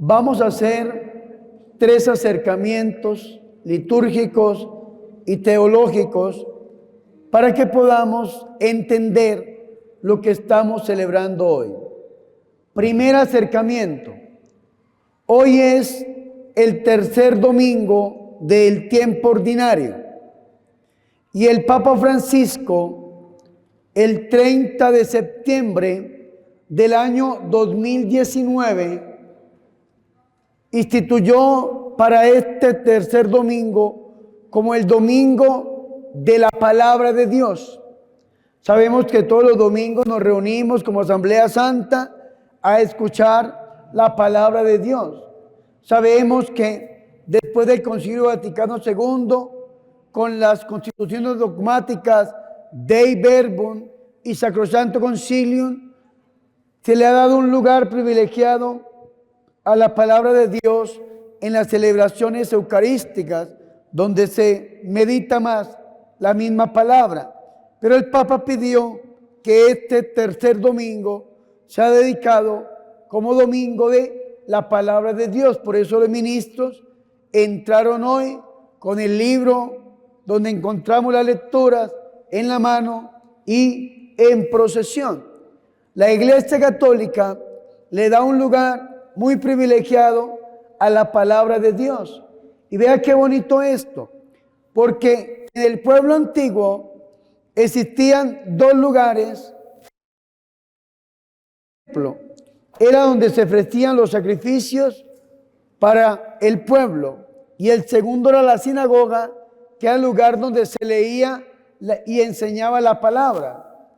Vamos a hacer 3 acercamientos litúrgicos y teológicos para que podamos entender lo que estamos celebrando hoy. Primer acercamiento. Hoy es el tercer domingo del tiempo ordinario y el Papa Francisco, el 30 de septiembre del año 2019, instituyó para este tercer domingo como el domingo de la palabra de Dios. Sabemos que todos los domingos nos reunimos como Asamblea Santa a escuchar la palabra de Dios. Sabemos que después del Concilio Vaticano II, con las constituciones dogmáticas Dei Verbum y Sacrosanto Concilium, se le ha dado un lugar privilegiado a la palabra de Dios en las celebraciones eucarísticas, donde se medita más la misma palabra. Pero el Papa pidió que este tercer domingo sea dedicado como domingo de la palabra de Dios. Por eso los ministros entraron hoy con el libro donde encontramos las lecturas en la mano y en procesión. La Iglesia Católica le da un lugar muy privilegiado a la palabra de Dios. Y vea qué bonito esto, porque en el pueblo antiguo existían 2 lugares. Era donde se ofrecían los sacrificios para el pueblo, y el segundo era la sinagoga, que era el lugar donde se leía y enseñaba la palabra.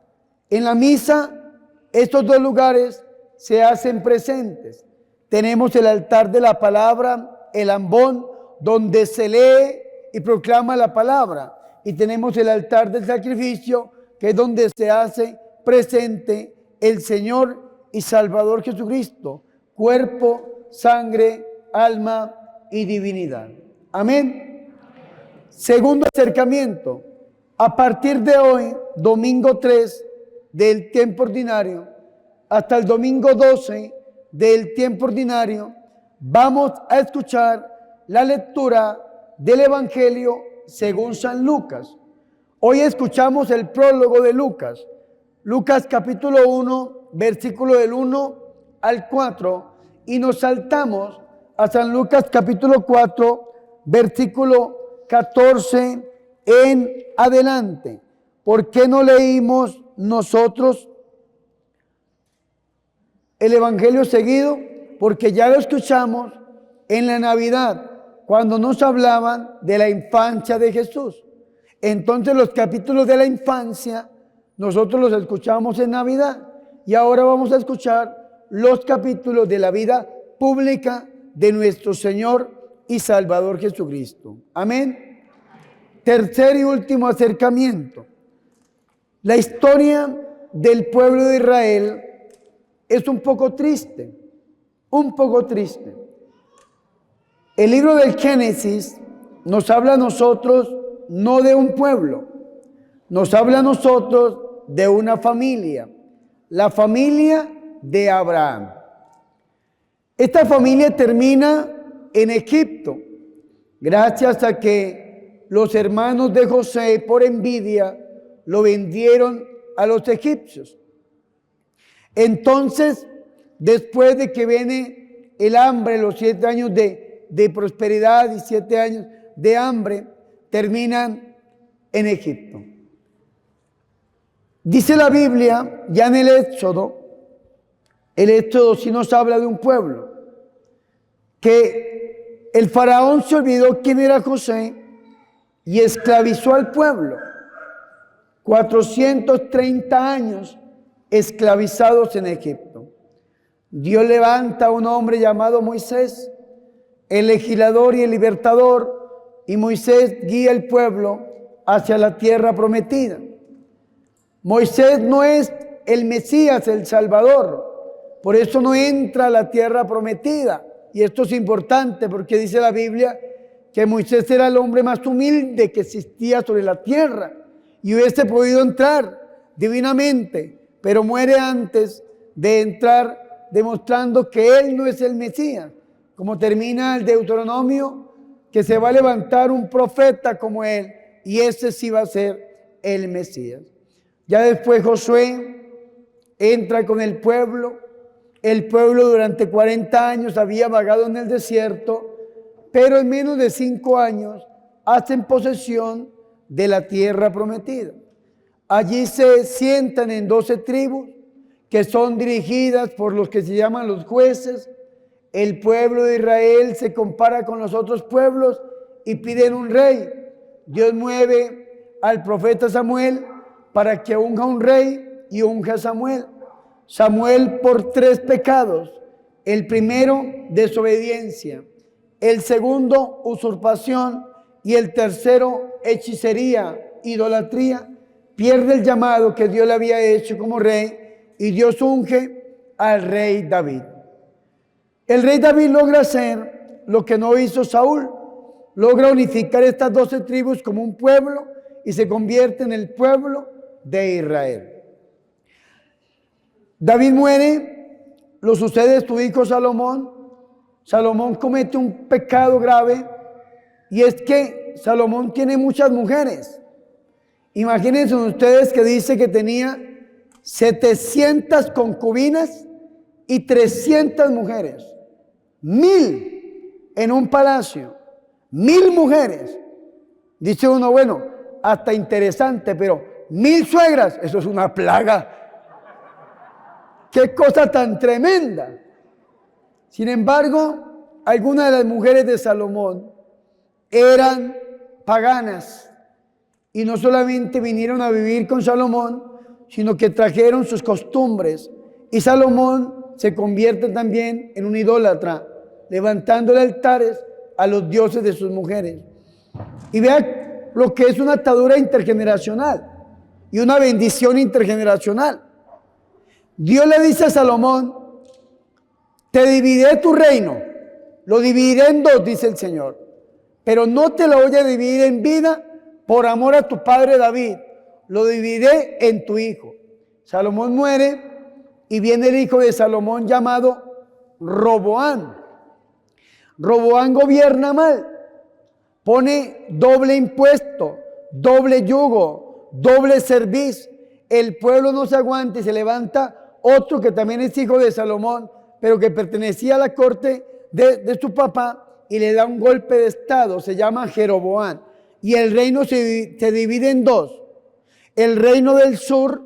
En la misa, estos 2 lugares se hacen presentes. Tenemos el altar de la palabra, el ambón, donde se lee y proclama la palabra. Y tenemos el altar del sacrificio, que es donde se hace presente el Señor y Salvador Jesucristo, cuerpo, sangre, alma y divinidad. Amén. Segundo acercamiento. A partir de hoy, domingo 3 del tiempo ordinario, hasta el domingo 12 del tiempo ordinario, vamos a escuchar la lectura del Evangelio según San Lucas. Hoy escuchamos el prólogo de Lucas. Lucas capítulo 1, versículo del 1 al 4, y nos saltamos a San Lucas capítulo 4, versículo 14 en adelante. ¿Por qué no leímos nosotros el Evangelio seguido? Porque ya lo escuchamos en la Navidad, cuando nos hablaban de la infancia de Jesús. Entonces los capítulos de la infancia nosotros los escuchamos en Navidad, y ahora vamos a escuchar los capítulos de la vida pública de nuestro Señor y Salvador Jesucristo. Amén. Tercer y último acercamiento. La historia del pueblo de Israel es un poco triste, un poco triste. El libro del Génesis nos habla a nosotros no de un pueblo, nos habla a nosotros de una familia, la familia de Abraham. Esta familia termina en Egipto, gracias a que los hermanos de José, por envidia, lo vendieron a los egipcios. Entonces, después de que viene el hambre, los 7 años de prosperidad y 7 años de hambre, terminan en Egipto. Dice la Biblia, ya en el Éxodo sí nos habla de un pueblo, que el faraón se olvidó quién era José y esclavizó al pueblo. 430 años esclavizados en Egipto. Dios levanta a un hombre llamado Moisés, el legislador y el libertador, y Moisés guía al pueblo hacia la tierra prometida. Moisés no es el Mesías, el Salvador, por eso no entra a la tierra prometida. Y esto es importante porque dice la Biblia que Moisés era el hombre más humilde que existía sobre la tierra y hubiese podido entrar divinamente, pero muere antes de entrar, demostrando que él no es el Mesías, como termina el Deuteronomio, que se va a levantar un profeta como él, y ese sí va a ser el Mesías. Ya después Josué entra con el pueblo. El pueblo durante 40 años había vagado en el desierto, pero en menos de 5 años hacen posesión de la tierra prometida. Allí se sientan en 12 tribus que son dirigidas por los que se llaman los jueces. El pueblo de Israel se compara con los otros pueblos y piden un rey. Dios mueve al profeta Samuel para que unja un rey y unja a Samuel. Samuel por 3 pecados. El primero, desobediencia. El segundo, usurpación. Y el tercero, hechicería, idolatría. Pierde el llamado que Dios le había hecho como rey y Dios unge al rey David. El rey David logra hacer lo que no hizo Saúl. Logra unificar estas 12 tribus como un pueblo y se convierte en el pueblo de Israel. David muere, lo sucede su hijo Salomón. Salomón comete un pecado grave y es que Salomón tiene muchas mujeres. Imagínense ustedes que dice que tenía 700 concubinas y 300 mujeres. 1000 en un palacio. 1000 mujeres. Dice uno, bueno, hasta interesante, pero 1000 suegras, eso es una plaga. ¡Qué cosa tan tremenda! Sin embargo, algunas de las mujeres de Salomón eran paganas y no solamente vinieron a vivir con Salomón, sino que trajeron sus costumbres. Y Salomón se convierte también en un idólatra, levantándole altares a los dioses de sus mujeres. Y vea lo que es una atadura intergeneracional y una bendición intergeneracional. Dios le dice a Salomón, te dividiré tu reino, lo dividiré en 2, dice el Señor, pero no te lo voy a dividir en vida por amor a tu padre David, lo dividiré en tu hijo. Salomón muere y viene el hijo de Salomón llamado Roboán. Roboán gobierna mal, pone doble impuesto, doble yugo, doble servicio. El pueblo no se aguanta y se levanta otro que también es hijo de Salomón, pero que pertenecía a la corte de su papá, y le da un golpe de estado, se llama Jeroboam. Y el reino se divide en 2. El reino del sur,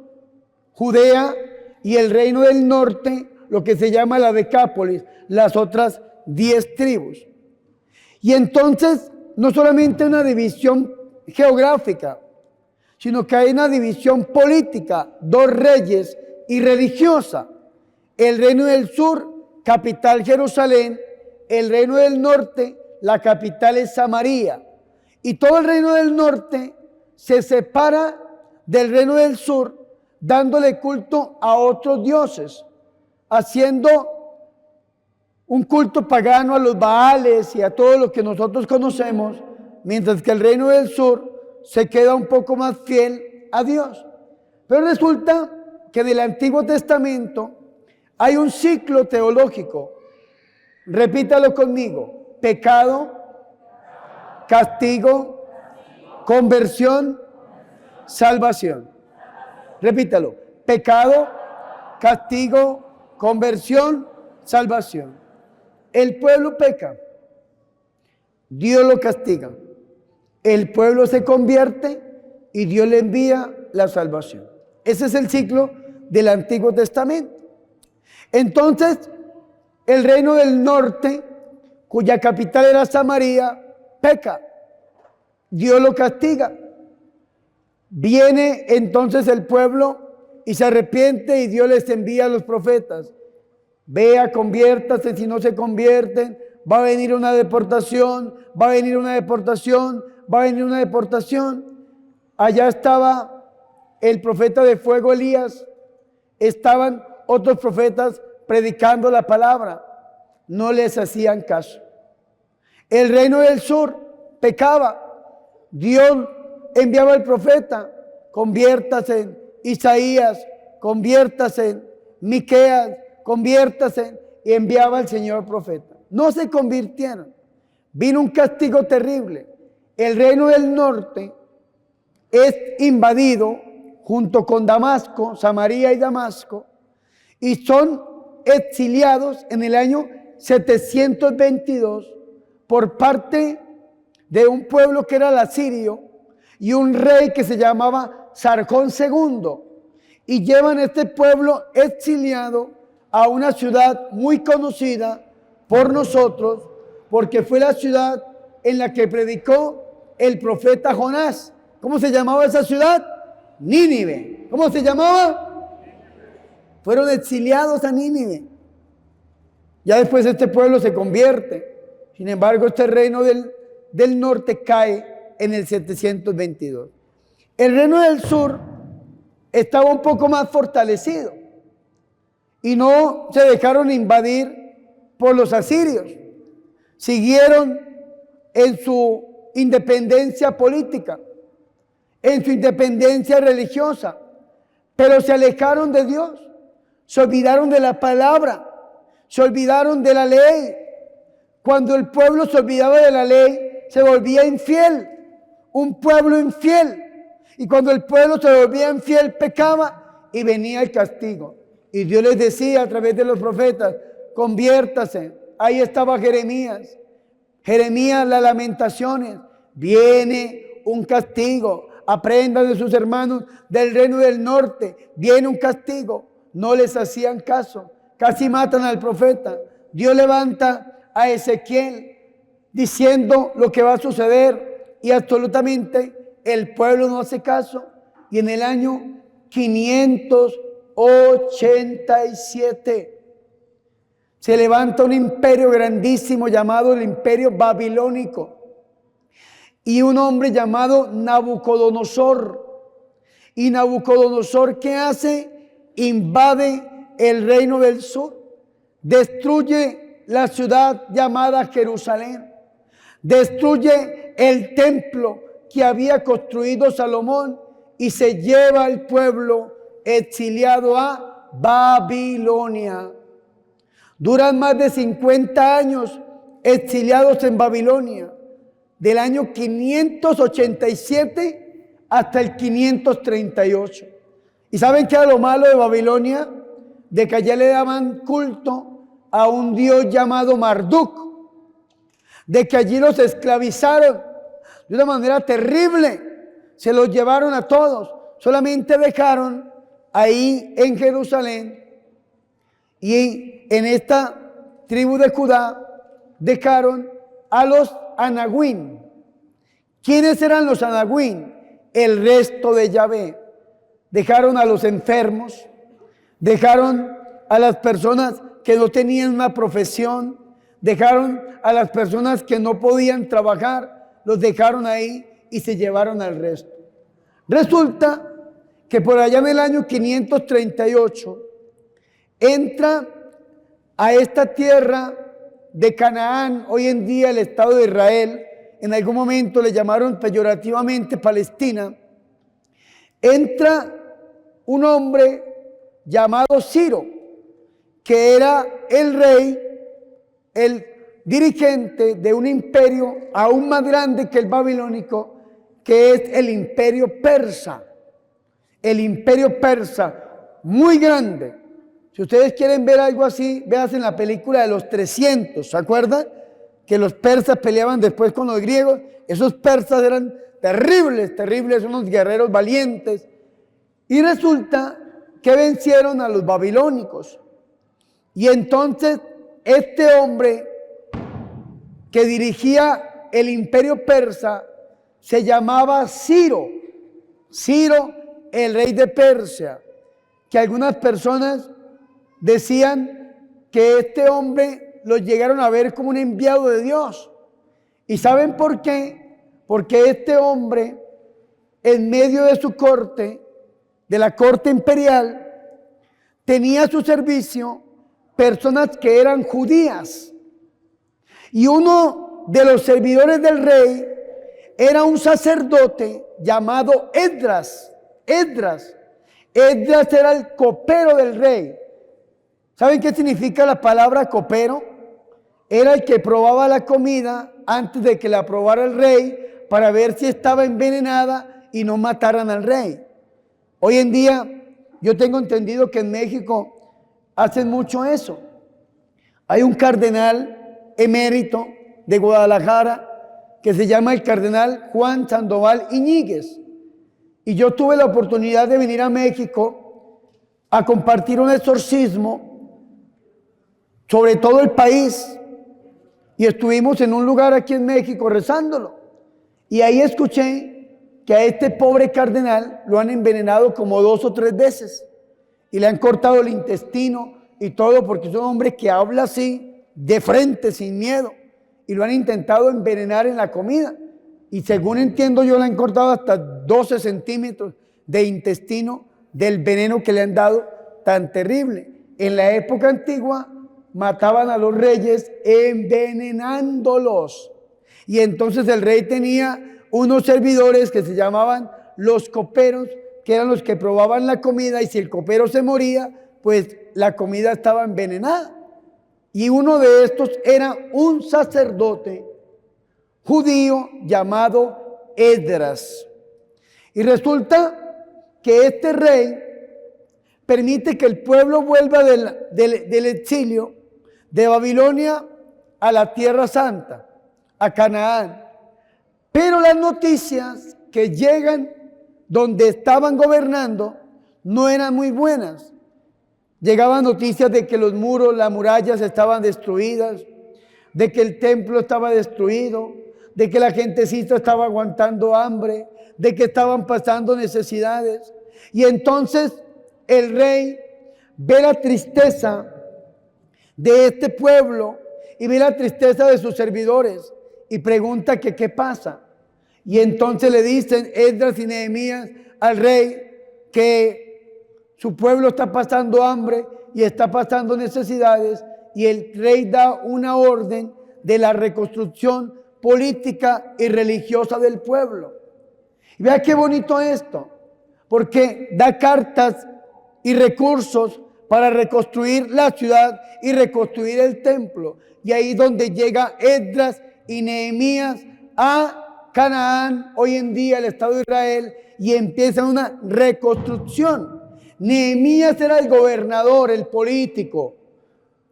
Judea, y el reino del norte, lo que se llama la Decápolis, las otras 10 tribus. Y entonces, no solamente una división geográfica, sino que hay una división política, 2 reyes y religiosa. El reino del sur, capital Jerusalén; el reino del norte, la capital es Samaria. Y todo el reino del norte se separa del reino del sur, dándole culto a otros dioses, haciendo un culto pagano a los Baales y a todo lo que nosotros conocemos, mientras que el reino del sur se queda un poco más fiel a Dios. Pero resulta que en el Antiguo Testamento hay un ciclo teológico. Repítalo conmigo: pecado, castigo, conversión, salvación. Repítalo: pecado, castigo, conversión, salvación. El pueblo peca, Dios lo castiga. El pueblo se convierte y Dios le envía la salvación. Ese es el ciclo del Antiguo Testamento. Entonces, el reino del norte, cuya capital era Samaria, peca. Dios lo castiga. Viene entonces el pueblo y se arrepiente y Dios les envía a los profetas. Vea, conviértase, si no se convierten, va a venir una deportación, va a venir una deportación, va a venir una deportación. Allá estaba el profeta de fuego Elías, estaban otros profetas predicando la palabra, no les hacían caso. El reino del sur pecaba, Dios enviaba al profeta: conviértase en Isaías, conviértase en Miqueas, conviértase, y enviaba al Señor profeta. no se convirtieron. Vino un castigo terrible. El reino del norte es invadido junto con Damasco, Samaria y Damasco, y son exiliados en el año 722 por parte de un pueblo que era el asirio y un rey que se llamaba Sargón II, y llevan este pueblo exiliado a una ciudad muy conocida por nosotros, porque fue la ciudad en la que predicó el profeta Jonás. ¿Cómo se llamaba esa ciudad? Nínive. ¿Cómo se llamaba? Fueron exiliados a Nínive. Ya después este pueblo se convierte. Sin embargo, este reino del norte cae en el 722. El reino del sur estaba un poco más fortalecido y no se dejaron invadir por los asirios. Siguieron en su independencia política, en su independencia religiosa, pero se alejaron de Dios, se olvidaron de la palabra, se olvidaron de la ley. Cuando el pueblo se olvidaba de la ley, se volvía infiel, un pueblo infiel. Y cuando el pueblo se volvía infiel, pecaba y venía el castigo. Y Dios les decía a través de los profetas: conviértase. Ahí estaba Jeremías. Jeremías, las lamentaciones. Viene un castigo. Aprendan de sus hermanos del reino del norte. Viene un castigo. No les hacían caso. Casi matan al profeta. Dios levanta a Ezequiel diciendo lo que va a suceder, y absolutamente el pueblo no hace caso. Y en el año 587 se levanta un imperio grandísimo llamado el imperio babilónico, y un hombre llamado Nabucodonosor. Y Nabucodonosor, ¿qué hace? Invade el reino del sur, destruye la ciudad llamada Jerusalén, destruye el templo que había construido Salomón, y se lleva al pueblo exiliado a Babilonia. Duran más de 50 años exiliados en Babilonia, del año 587 hasta el 538. ¿Y saben qué era lo malo de Babilonia? De que allá le daban culto a un dios llamado Marduk, de que allí los esclavizaron de una manera terrible, se los llevaron a todos, solamente dejaron ahí en Jerusalén y en esta tribu de Judá dejaron a los Anahuim. ¿Quiénes eran los Anahuim? El resto de Yahvé. Dejaron a los enfermos, dejaron a las personas que no tenían una profesión, dejaron a las personas que no podían trabajar, los dejaron ahí y se llevaron al resto. Resulta que por allá en el año 538 entra a esta tierra de Canaán, hoy en día el Estado de Israel, en algún momento le llamaron peyorativamente Palestina. Entra un hombre llamado Ciro, que era el rey, el dirigente de un imperio aún más grande que el babilónico, que es el imperio persa. El imperio persa, muy grande. Si ustedes quieren ver algo así, vean en la película de los 300, ¿se acuerdan? Que los persas peleaban después con los griegos. Esos persas eran terribles, terribles, unos guerreros valientes. Y resulta que vencieron a los babilónicos. Y entonces este hombre que dirigía el imperio persa se llamaba Ciro. Ciro, el rey de Persia, que algunas personas decían que este hombre lo llegaron a ver como un enviado de Dios. ¿Y saben por qué? Porque este hombre, en medio de su corte, de la corte imperial, tenía a su servicio personas que eran judías. Y uno de los servidores del rey era un sacerdote llamado Esdras. Esdras era el copero del rey. ¿Saben qué significa la palabra copero? era el que probaba la comida antes de que la probara el rey para ver si estaba envenenada y no mataran al rey. Hoy en día yo tengo entendido que en México hacen mucho eso. Hay un cardenal emérito de Guadalajara que se llama el cardenal Juan Sandoval Iñiguez. Y yo tuve la oportunidad de venir a México a compartir un exorcismo sobre todo el país. Y estuvimos en un lugar aquí en México rezándolo. Y ahí escuché que a este pobre cardenal lo han envenenado como 2 o 3 veces. Y le han cortado el intestino y todo, porque es un hombre que habla así, de frente, sin miedo. Y lo han intentado envenenar en la comida. Y según entiendo yo, le han cortado hasta 12 centímetros de intestino del veneno que le han dado tan terrible. En la época antigua mataban a los reyes envenenándolos. Y entonces el rey tenía unos servidores que se llamaban los coperos, que eran los que probaban la comida, y si el copero se moría, pues la comida estaba envenenada. Y uno de estos era un sacerdote judío llamado Esdras. Y resulta que este rey permite que el pueblo vuelva del exilio de Babilonia a la Tierra Santa, a Canaán. Pero las noticias que llegan donde estaban gobernando no eran muy buenas. Llegaban noticias de que los muros, las murallas estaban destruidas, de que el templo estaba destruido, de que la gentecita estaba aguantando hambre, de que estaban pasando necesidades. Y entonces el rey ve la tristeza de este pueblo y ve la tristeza de sus servidores y pregunta que qué pasa. Y entonces le dicen Esdras y Nehemías al rey que su pueblo está pasando hambre y está pasando necesidades, y el rey da una orden de la reconstrucción política y religiosa del pueblo. Y vea qué bonito esto, porque da cartas y recursos para reconstruir la ciudad y reconstruir el templo. Y ahí donde llega Esdras y Nehemías a Canaán, hoy en día el Estado de Israel, y empieza una reconstrucción. Nehemías era el gobernador, el político,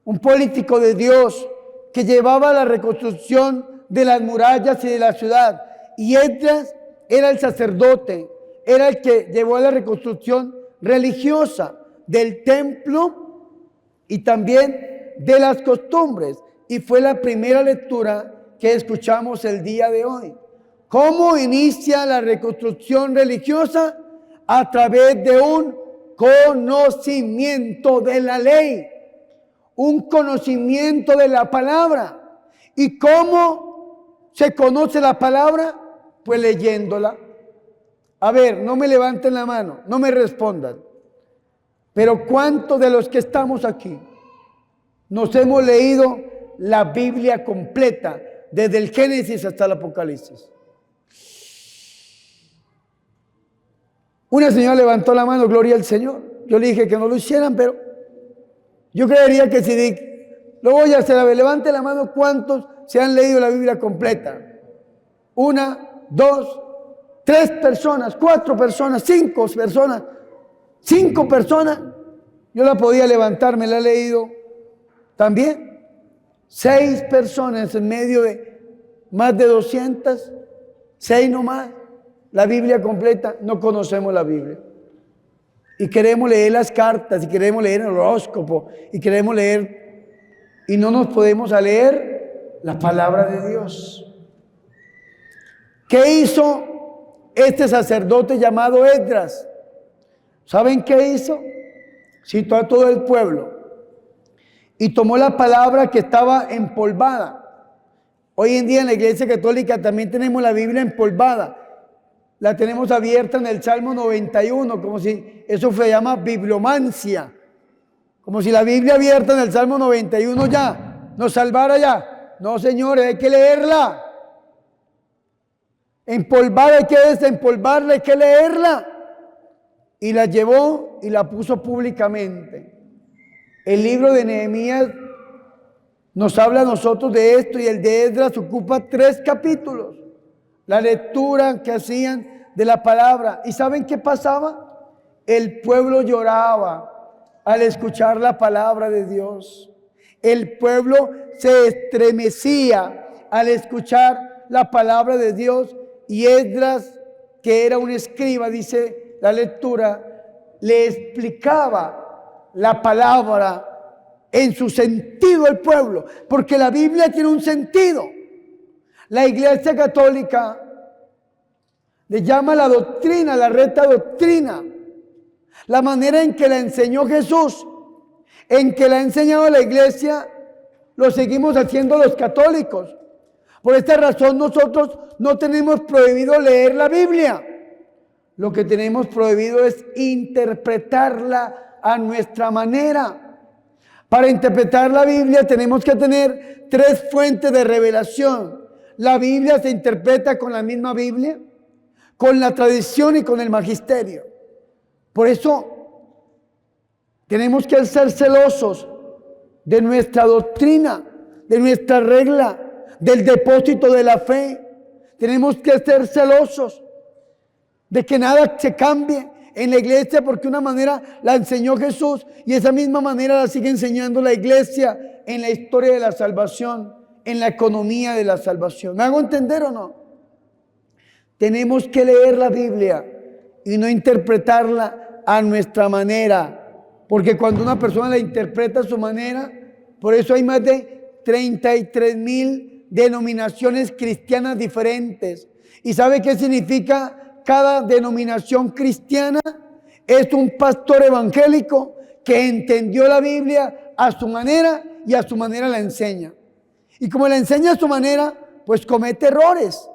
un político de Dios que llevaba la reconstrucción de las murallas y de la ciudad. Y Esdras era el sacerdote, era el que llevó la reconstrucción religiosa del templo y también de las costumbres. Y fue la primera lectura que escuchamos el día de hoy. ¿Cómo inicia la reconstrucción religiosa? A través de un conocimiento de la ley, un conocimiento de la palabra. ¿Y cómo se conoce la palabra? Pues leyéndola. A ver, no me levanten la mano, no me respondan. Pero ¿cuántos de los que estamos aquí nos hemos leído la Biblia completa, desde el Génesis hasta el Apocalipsis? Una señora levantó la mano, gloria al Señor. Yo le dije que no lo hicieran, pero yo creería que si lo voy a hacer. A ver, levante la mano, ¿cuántos se han leído la Biblia completa? 1, 2, 3 personas, 4 personas, 5 personas, 5 personas. Yo la podía levantar, me la he leído también. 6 personas en medio de más de 200, 6 nomás. La Biblia completa, no conocemos la Biblia. Y queremos leer las cartas, y queremos leer el horóscopo, y queremos leer, y no nos podemos a leer la palabra de Dios. ¿Qué hizo este sacerdote llamado Esdras? ¿Saben qué hizo? Citó a todo el pueblo y tomó la palabra que estaba empolvada. Hoy en día en la Iglesia Católica también tenemos la Biblia empolvada. La tenemos abierta en el Salmo 91, como si eso se llama bibliomancia. Como si la Biblia abierta en el Salmo 91 ya nos salvara ya. No, señores, hay que leerla. Empolvar hay que desempolvarla, hay que leerla. Y la llevó y la puso públicamente. El libro de Nehemías nos habla a nosotros de esto, y el de Esdras ocupa 3 capítulos. La lectura que hacían de la palabra. ¿Y saben qué pasaba? El pueblo lloraba al escuchar la palabra de Dios. El pueblo se estremecía al escuchar la palabra de Dios, y Esdras, que era un escriba, dice la lectura, le explicaba la palabra en su sentido al pueblo, porque la Biblia tiene un sentido. La Iglesia Católica le llama la doctrina, la recta doctrina, la manera en que la enseñó Jesús, en que la ha enseñado la Iglesia, lo seguimos haciendo los católicos. Por esta razón nosotros no tenemos prohibido leer la Biblia. Lo que tenemos prohibido es interpretarla a nuestra manera. Para interpretar la Biblia tenemos que tener 3 fuentes de revelación. La Biblia se interpreta con la misma Biblia, con la tradición y con el magisterio. Por eso tenemos que ser celosos de nuestra doctrina, de nuestra regla, del depósito de la fe. Tenemos que ser celosos de que nada se cambie en la iglesia, porque una manera la enseñó Jesús y esa misma manera la sigue enseñando la iglesia en la historia de la salvación, en la economía de la salvación. ¿Me hago entender o no? Tenemos que leer la Biblia y no interpretarla a nuestra manera, porque cuando una persona la interpreta a su manera, por eso hay más de 33,000 denominaciones cristianas diferentes. ¿Y sabe qué significa cada denominación cristiana? Es un pastor evangélico que entendió la Biblia a su manera y a su manera la enseña. Y como la enseña a su manera, pues comete errores,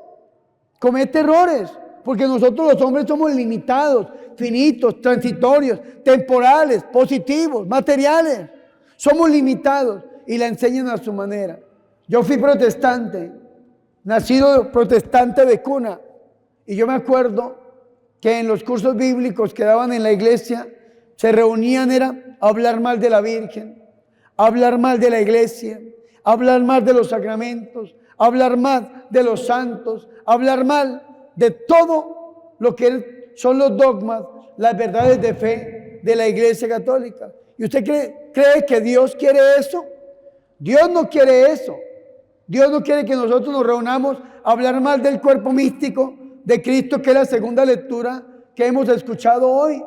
porque nosotros los hombres somos limitados, finitos, transitorios, temporales, positivos, materiales. Somos limitados y la enseñan a su manera. Yo fui protestante, nacido protestante de cuna, y yo me acuerdo que en los cursos bíblicos que daban en la iglesia se reunían era a hablar mal de la Virgen, a hablar mal de la iglesia, a hablar mal de los sacramentos, a hablar mal de los santos, a hablar mal de todo lo que son los dogmas, las verdades de fe de la Iglesia Católica. ¿Y usted cree que Dios quiere eso? Dios no quiere eso. Dios no quiere que nosotros nos reunamos a hablar mal del cuerpo místico de Cristo, que es la segunda lectura que hemos escuchado hoy.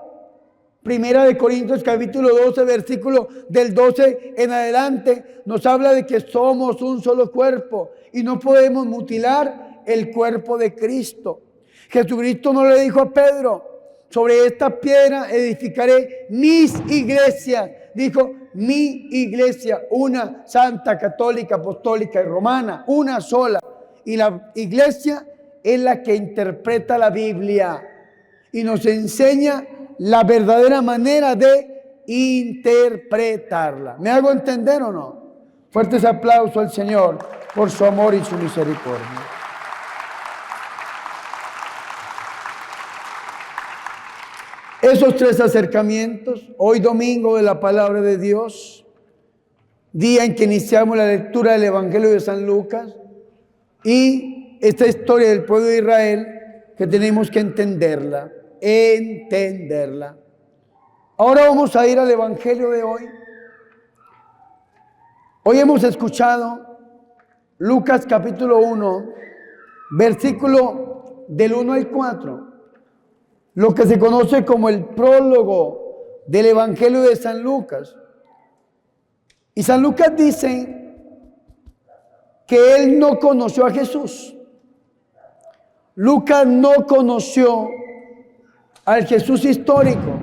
Primera de Corintios capítulo 12, versículo del 12 en adelante, nos habla de que somos un solo cuerpo y no podemos mutilar el cuerpo de Cristo. Jesucristo no le dijo a Pedro: sobre esta piedra edificaré mis iglesias. Dijo: mi iglesia, una santa, católica, apostólica y romana, una sola. Y la iglesia es la que interpreta la Biblia y nos enseña la verdadera manera de interpretarla. ¿Me hago entender o no? Fuertes aplausos al Señor por su amor y su misericordia. Esos 3 acercamientos, hoy domingo de la palabra de Dios, día en que iniciamos la lectura del Evangelio de San Lucas, y esta historia del pueblo de Israel, que tenemos que entenderla. Ahora vamos a ir al Evangelio de hoy. Hoy hemos escuchado Lucas capítulo 1, versículo del 1 al 4. Lo que se conoce como el prólogo del Evangelio de San Lucas. Y San Lucas dice que él no conoció a Jesús. Lucas no conoció al Jesús histórico.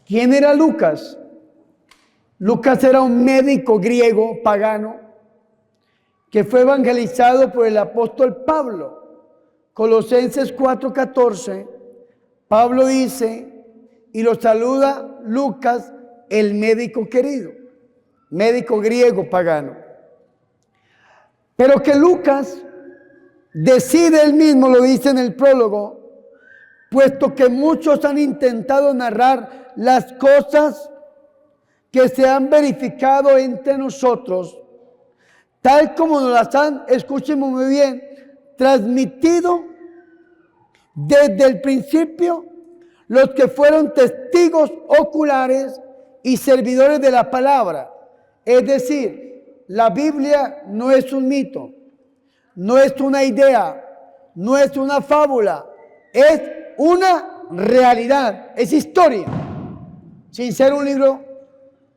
¿Quién era Lucas? Lucas era un médico griego pagano que fue evangelizado por el apóstol Pablo. Colosenses 4:14. Pablo dice, y lo saluda Lucas, el médico querido, médico griego pagano. Pero que Lucas decide él mismo, lo dice en el prólogo, puesto que muchos han intentado narrar las cosas que se han verificado entre nosotros, tal como nos las han, escúchenme muy bien, transmitido desde el principio los que fueron testigos oculares y servidores de la palabra. Es decir, la Biblia no es un mito, no es una idea, no es una fábula, es una realidad, es historia. Sin ser un libro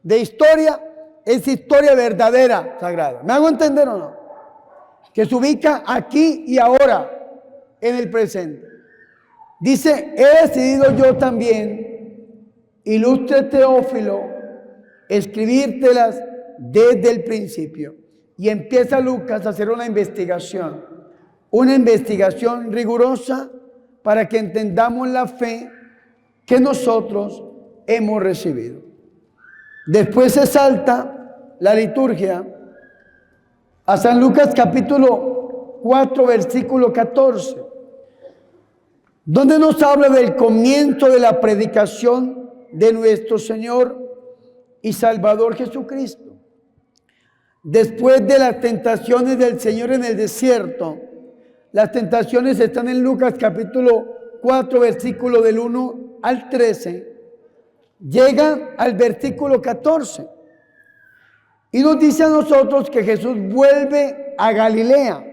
de historia, es historia verdadera, sagrada. ¿Me hago entender o no? Que se ubica aquí y ahora, en el presente. Dice, he decidido yo también, ilustre Teófilo, escribírtelas desde el principio. Y empieza Lucas a hacer una investigación rigurosa para que entendamos la fe que nosotros hemos recibido. Después se salta la liturgia a San Lucas capítulo 4, versículo 14, donde nos habla del comienzo de la predicación de nuestro Señor y Salvador Jesucristo. Después de las tentaciones del Señor en el desierto, las tentaciones están en Lucas capítulo 4, versículo del 1 al 13, llega al versículo 14 y nos dice a nosotros que Jesús vuelve a Galilea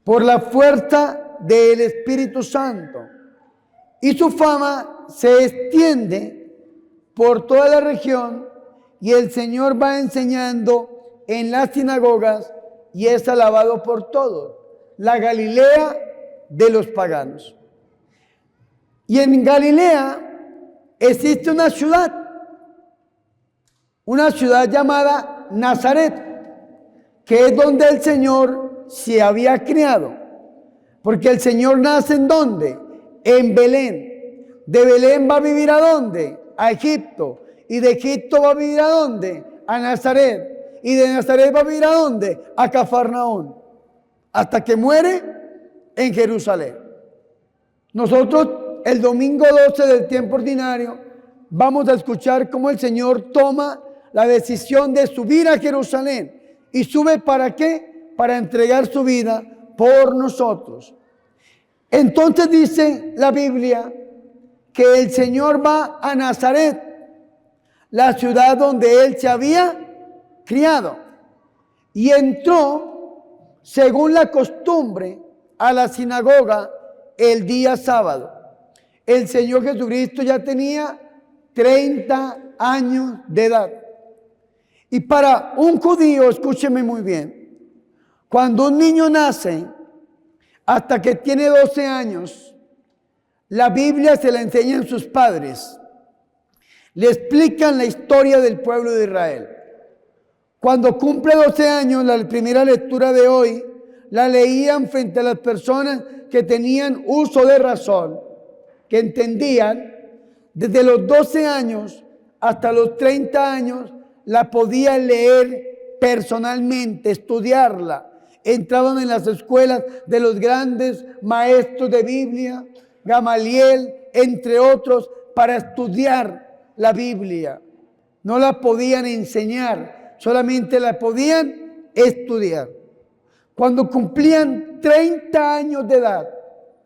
por la fuerza del Espíritu Santo y su fama se extiende por toda la región y el Señor va enseñando en las sinagogas y es alabado por todos. La Galilea de los paganos. Y en Galilea existe una ciudad llamada Nazaret, que es donde el Señor se había criado. Porque el Señor nace ¿en dónde? En Belén. De Belén va a vivir ¿a dónde? A Egipto. Y de Egipto va a vivir ¿a dónde? A Nazaret. Y de Nazaret va a vivir ¿a dónde? A Cafarnaún. Hasta que muere en Jerusalén. Nosotros el domingo 12 del tiempo ordinario vamos a escuchar cómo el Señor toma la decisión de subir a Jerusalén. ¿Y sube para qué? Para entregar su vida por nosotros. Entonces dice la Biblia que el Señor va a Nazaret, la ciudad donde Él se había criado. Y entró, según la costumbre, a la sinagoga el día sábado. El Señor Jesucristo ya tenía 30 años de edad. Y para un judío, escúcheme muy bien, cuando un niño nace hasta que tiene 12 años, la Biblia se la enseñan sus padres. Le explican la historia del pueblo de Israel. Cuando cumple 12 años, la primera lectura de hoy, la leían frente a las personas que tenían uso de razón, que entendían. Desde los 12 años hasta los 30 años, la podían leer personalmente, estudiarla. Entraban en las escuelas de los grandes maestros de Biblia, Gamaliel, entre otros, para estudiar la Biblia. No la podían enseñar, solamente la podían estudiar. Cuando cumplían 30 años de edad,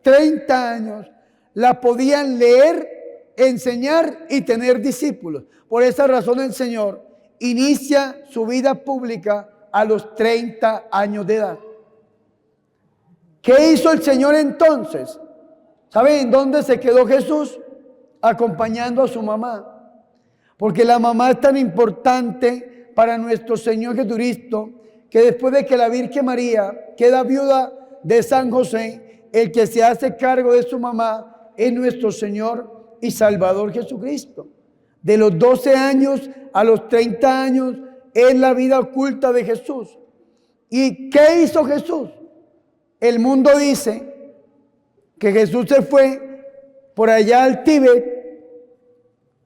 30 años, la podían leer, enseñar y tener discípulos. Por esa razón el Señor inicia su vida pública a los 30 años de edad. ¿Qué hizo el Señor entonces? ¿Saben dónde se quedó Jesús? Acompañando a su mamá. Porque la mamá es tan importante para nuestro Señor Jesucristo, que después de que la Virgen María queda viuda de San José, el que se hace cargo de su mamá es nuestro Señor y Salvador Jesucristo. De los 12 años a los 30 años es la vida oculta de Jesús. ¿Y qué hizo Jesús? El mundo dice que Jesús se fue por allá al Tíbet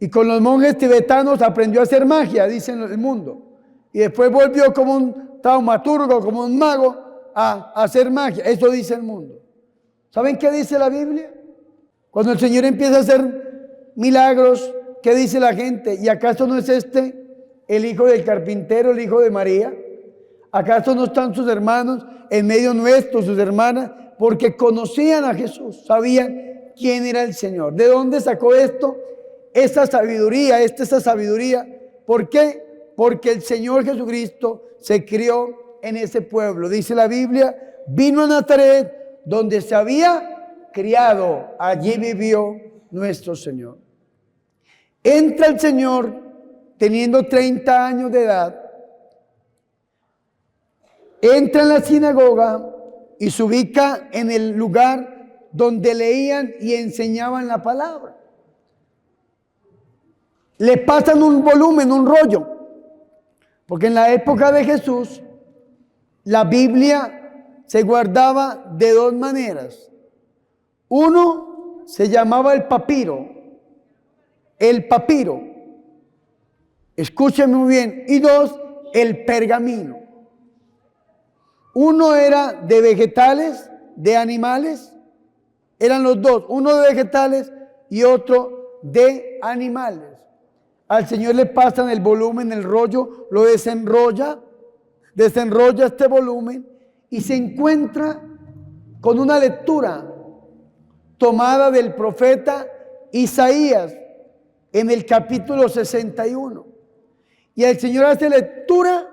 y con los monjes tibetanos aprendió a hacer magia, dicen el mundo. Y después volvió como un taumaturgo, como un mago, a hacer magia. Eso dice el mundo. ¿Saben qué dice la Biblia? Cuando el Señor empieza a hacer milagros, ¿qué dice la gente? ¿Y acaso no es este el hijo del carpintero, el hijo de María? ¿Acaso no están sus hermanos en medio nuestro, sus hermanas? Porque conocían a Jesús, sabían quién era el Señor. ¿De dónde sacó esto? Esa sabiduría, esa sabiduría. ¿Por qué? Porque el Señor Jesucristo se crió en ese pueblo. Dice la Biblia, vino a Nazaret, donde se había criado, allí vivió nuestro Señor. Entra el Señor teniendo 30 años de edad, entra en la sinagoga y se ubica en el lugar donde leían y enseñaban la palabra. Le pasan un volumen, un rollo, porque en la época de Jesús la Biblia se guardaba de dos maneras. Uno se llamaba el papiro, escúcheme muy bien, y dos, el pergamino. Uno era de vegetales, de animales, eran los dos, uno de vegetales y otro de animales. Al Señor le pasan el volumen, el rollo, lo desenrolla este volumen y se encuentra con una lectura tomada del profeta Isaías en el capítulo 61. Y el Señor hace lectura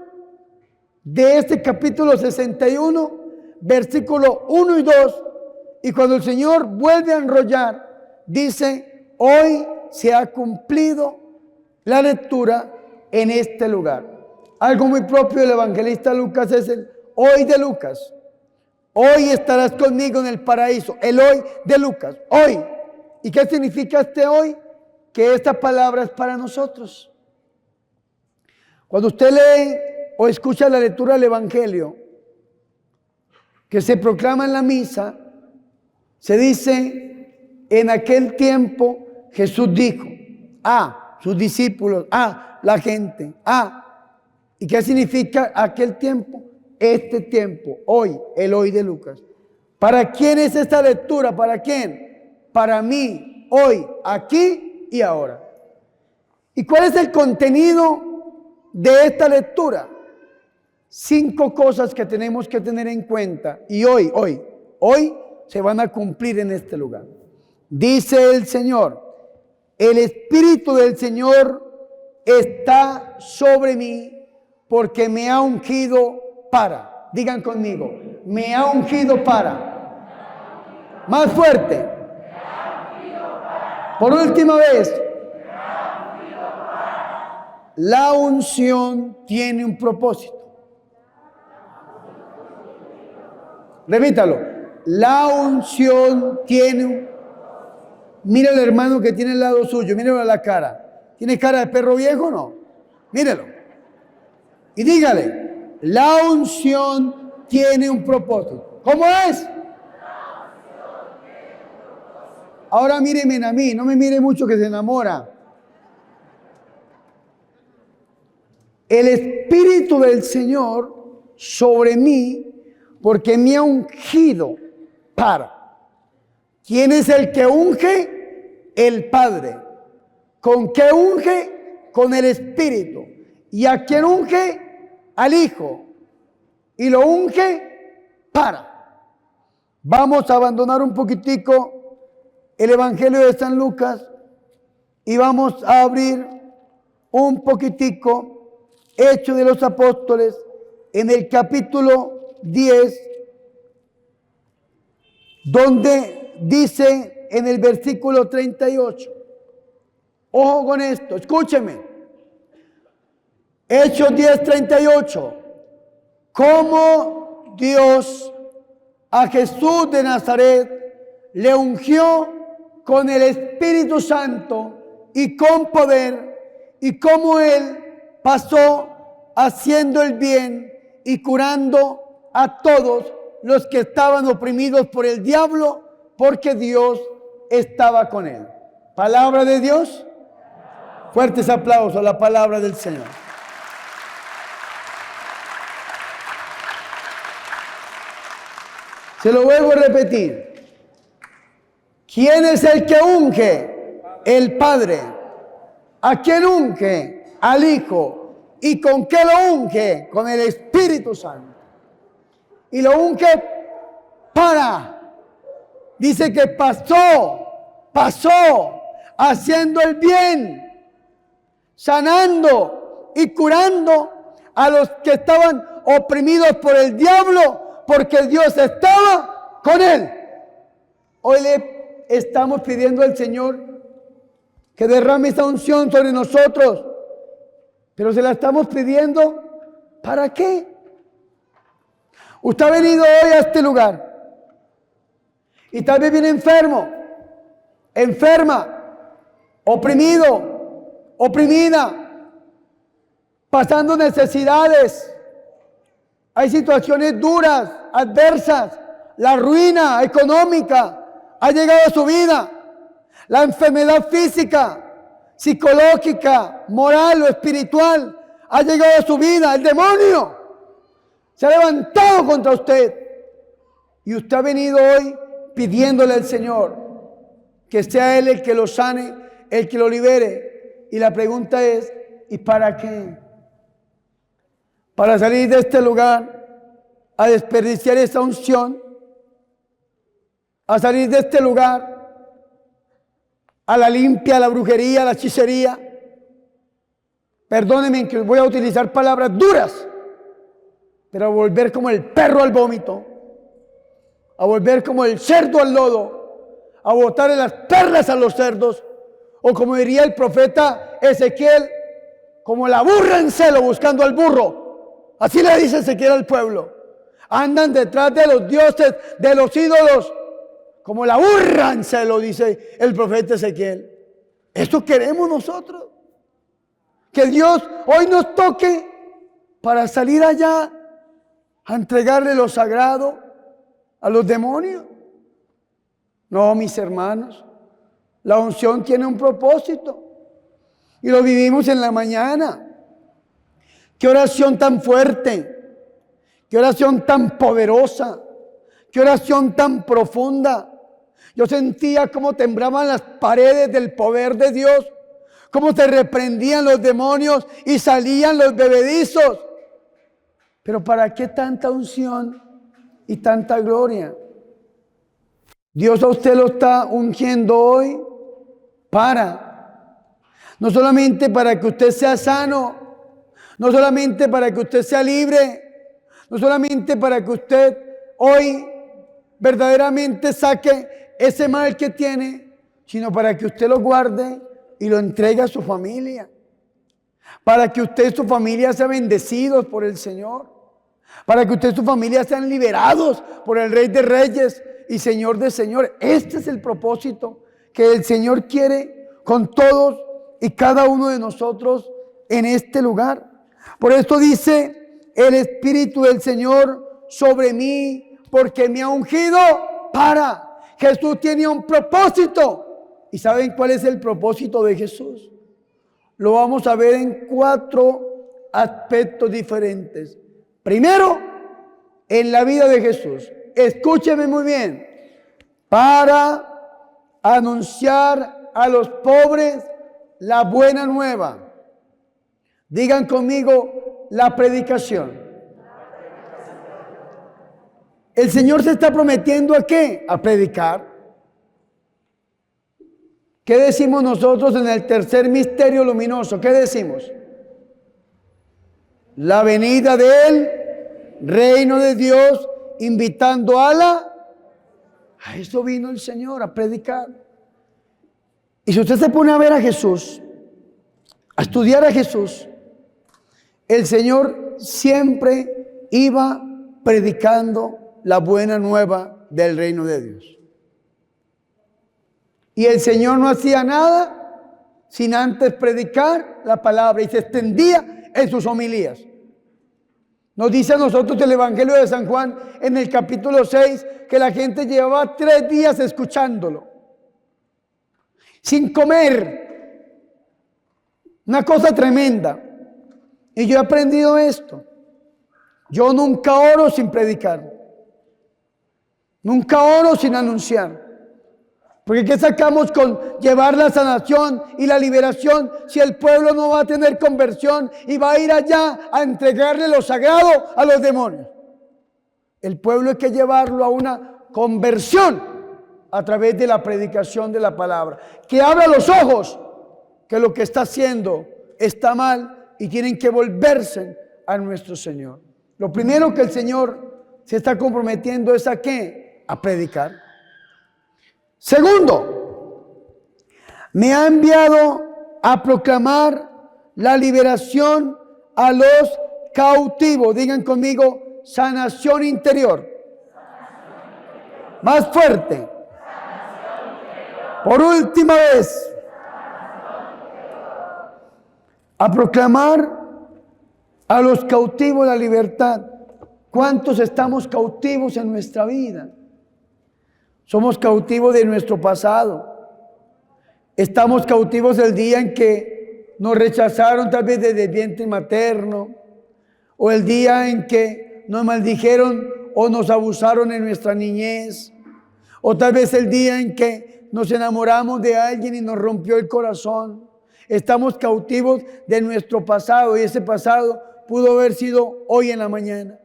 de este capítulo 61, versículo 1 y 2. Y cuando el Señor vuelve a enrollar, dice, hoy se ha cumplido la lectura en este lugar. Algo muy propio del evangelista Lucas es el hoy de Lucas. Hoy estarás conmigo en el paraíso. El hoy de Lucas. Hoy. ¿Y qué significa este hoy? Que esta palabra es para nosotros. Cuando usted lee o escucha la lectura del evangelio que se proclama en la misa, se dice, en aquel tiempo Jesús dijo a sus discípulos, a la gente, ¿y qué significa aquel tiempo? Este tiempo, hoy, el hoy de Lucas. ¿Para quién es esta lectura? ¿Para quién? Para mí, hoy, aquí y ahora. ¿Y cuál es el contenido de esta lectura? 5 cosas que tenemos que tener en cuenta y hoy se van a cumplir en este lugar. Dice el Señor, el Espíritu del Señor está sobre mí porque me ha ungido para. Digan conmigo, me ha ungido para. Más fuerte. Por última vez. La unción tiene un propósito. Repítalo. La unción tiene un propósito. Mira al hermano que tiene al lado suyo, míralo a la cara. ¿Tiene cara de perro viejo o no? Mírelo. Y dígale, la unción tiene un propósito. ¿Cómo es? Ahora mírenme a mí, no me mire mucho que se enamora. El Espíritu del Señor sobre mí, porque me ha ungido para. ¿Quién es el que unge? El Padre. ¿Con qué unge? Con el Espíritu. ¿Y a quién unge? Al Hijo. Y lo unge para. Vamos a abandonar un poquitico el Evangelio de San Lucas y vamos a abrir un poquitico Hechos de los Apóstoles en el capítulo 10, donde dice en el versículo 38, ojo con esto, escúcheme, Hechos 10, 38, cómo Dios a Jesús de Nazaret le ungió con el Espíritu Santo y con poder, y cómo Él pasó haciendo el bien y curando a todos los que estaban oprimidos por el diablo, porque Dios estaba con él. Palabra de Dios. Fuertes aplausos a la palabra del Señor. Se lo vuelvo a repetir. ¿Quién es el que unge? El Padre. ¿A quién unge? Al Hijo. ¿Y con qué lo unge? Con el Espíritu Santo. Y lo unge dice que pasó haciendo el bien, sanando y curando a los que estaban oprimidos por el diablo, porque Dios estaba con él. Hoy le estamos pidiendo al Señor que derrame esta unción sobre nosotros, pero se la estamos pidiendo ¿para qué? Usted ha venido hoy a este lugar y tal vez viene enfermo, enferma, oprimido, oprimida, pasando necesidades. Hay situaciones duras, adversas, la ruina económica ha llegado a su vida, la enfermedad física, psicológica, moral o espiritual ha llegado a su vida, el demonio se ha levantado contra usted y usted ha venido hoy pidiéndole al Señor que sea Él el que lo sane, el que lo libere. Y la pregunta es, ¿y para qué? Para salir de este lugar a desperdiciar esa unción, a salir de este lugar a la limpia, a la brujería, a la hechicería. Perdónenme que voy a utilizar palabras duras, pero a volver como el perro al vómito, a volver como el cerdo al lodo, a botarle las perlas a los cerdos, o como diría el profeta Ezequiel, como la burra en celo buscando al burro. Así le dice Ezequiel al pueblo. Andan detrás de los dioses, de los ídolos, como la burra en celo, dice el profeta Ezequiel. Esto queremos nosotros. Que Dios hoy nos toque para salir allá a entregarle lo sagrado a los demonios. No, mis hermanos, la unción tiene un propósito y lo vivimos en la mañana. Qué oración tan fuerte, qué oración tan poderosa, qué oración tan profunda. Yo sentía cómo temblaban las paredes del poder de Dios, cómo se reprendían los demonios y salían los bebedizos. Pero ¿para qué tanta unción y tanta gloria? Dios a usted lo está ungiendo hoy no solamente para que usted sea sano, no solamente para que usted sea libre, no solamente para que usted hoy verdaderamente saque ese mal que tiene, sino para que usted lo guarde y lo entregue a su familia, para que usted y su familia sean bendecidos por el Señor, para que usted y su familia sean liberados por el Rey de Reyes y Señor de Señores. Este es el propósito que el Señor quiere con todos y cada uno de nosotros en este lugar. Por esto dice el Espíritu del Señor sobre mí, porque me ha ungido Jesús tiene un propósito. ¿Y saben cuál es el propósito de Jesús? Lo vamos a ver en 4 aspectos diferentes. Primero, en la vida de Jesús. Escúcheme muy bien. Para anunciar a los pobres la buena nueva. Digan conmigo, la predicación. El Señor se está prometiendo ¿a qué? A predicar. ¿Qué decimos nosotros en el tercer misterio luminoso? ¿Qué decimos? La venida del reino de Dios, invitando a eso vino el Señor, a predicar. Y si usted se pone a ver a Jesús, a estudiar a Jesús, el Señor siempre iba predicando la buena nueva del reino de Dios. Y el Señor no hacía nada sin antes predicar la palabra y se extendía en sus homilías. Nos dice a nosotros el Evangelio de San Juan en el capítulo 6 que la gente llevaba 3 días escuchándolo, sin comer. Una cosa tremenda. Y yo he aprendido esto. Yo nunca oro sin predicar. Nunca oro sin anunciar. Porque ¿qué sacamos con llevar la sanación y la liberación si el pueblo no va a tener conversión y va a ir allá a entregarle lo sagrado a los demonios? El pueblo hay que llevarlo a una conversión a través de la predicación de la palabra. Que abra los ojos que lo que está haciendo está mal y tienen que volverse a nuestro Señor. Lo primero que el Señor se está comprometiendo es ¿a qué? A predicar. Segundo, me ha enviado a proclamar la liberación a los cautivos. Digan conmigo, sanación interior. Más fuerte. Por última vez. A proclamar a los cautivos la libertad. ¿Cuántos estamos cautivos en nuestra vida? Somos cautivos de nuestro pasado. Estamos cautivos del día en que nos rechazaron tal vez desde el vientre materno, o el día en que nos maldijeron o nos abusaron en nuestra niñez, o tal vez el día en que nos enamoramos de alguien y nos rompió el corazón. Estamos cautivos de nuestro pasado y ese pasado pudo haber sido hoy en la mañana.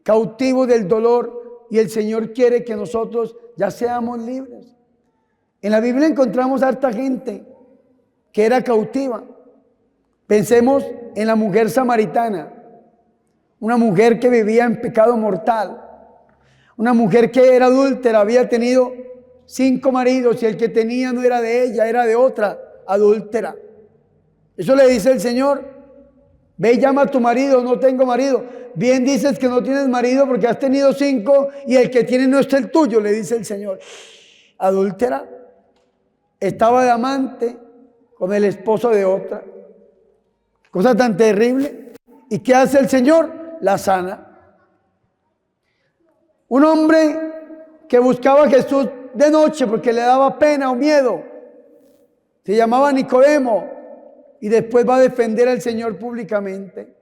Cautivos del dolor. Y el Señor quiere que nosotros ya seamos libres. En la Biblia encontramos harta gente que era cautiva. Pensemos en la mujer samaritana, una mujer que vivía en pecado mortal, una mujer que era adúltera, había tenido 5 maridos y el que tenía no era de ella, era de otra adúltera. Eso le dice el Señor: ve y llama a tu marido. No tengo marido. Bien dices que no tienes marido porque has tenido 5 y el que tiene no es el tuyo, le dice el Señor. Adúltera. Estaba de amante con el esposo de otra. Cosa tan terrible. ¿Y qué hace el Señor? La sana. Un hombre que buscaba a Jesús de noche porque le daba pena o miedo. Se llamaba Nicodemo. Y después va a defender al Señor públicamente.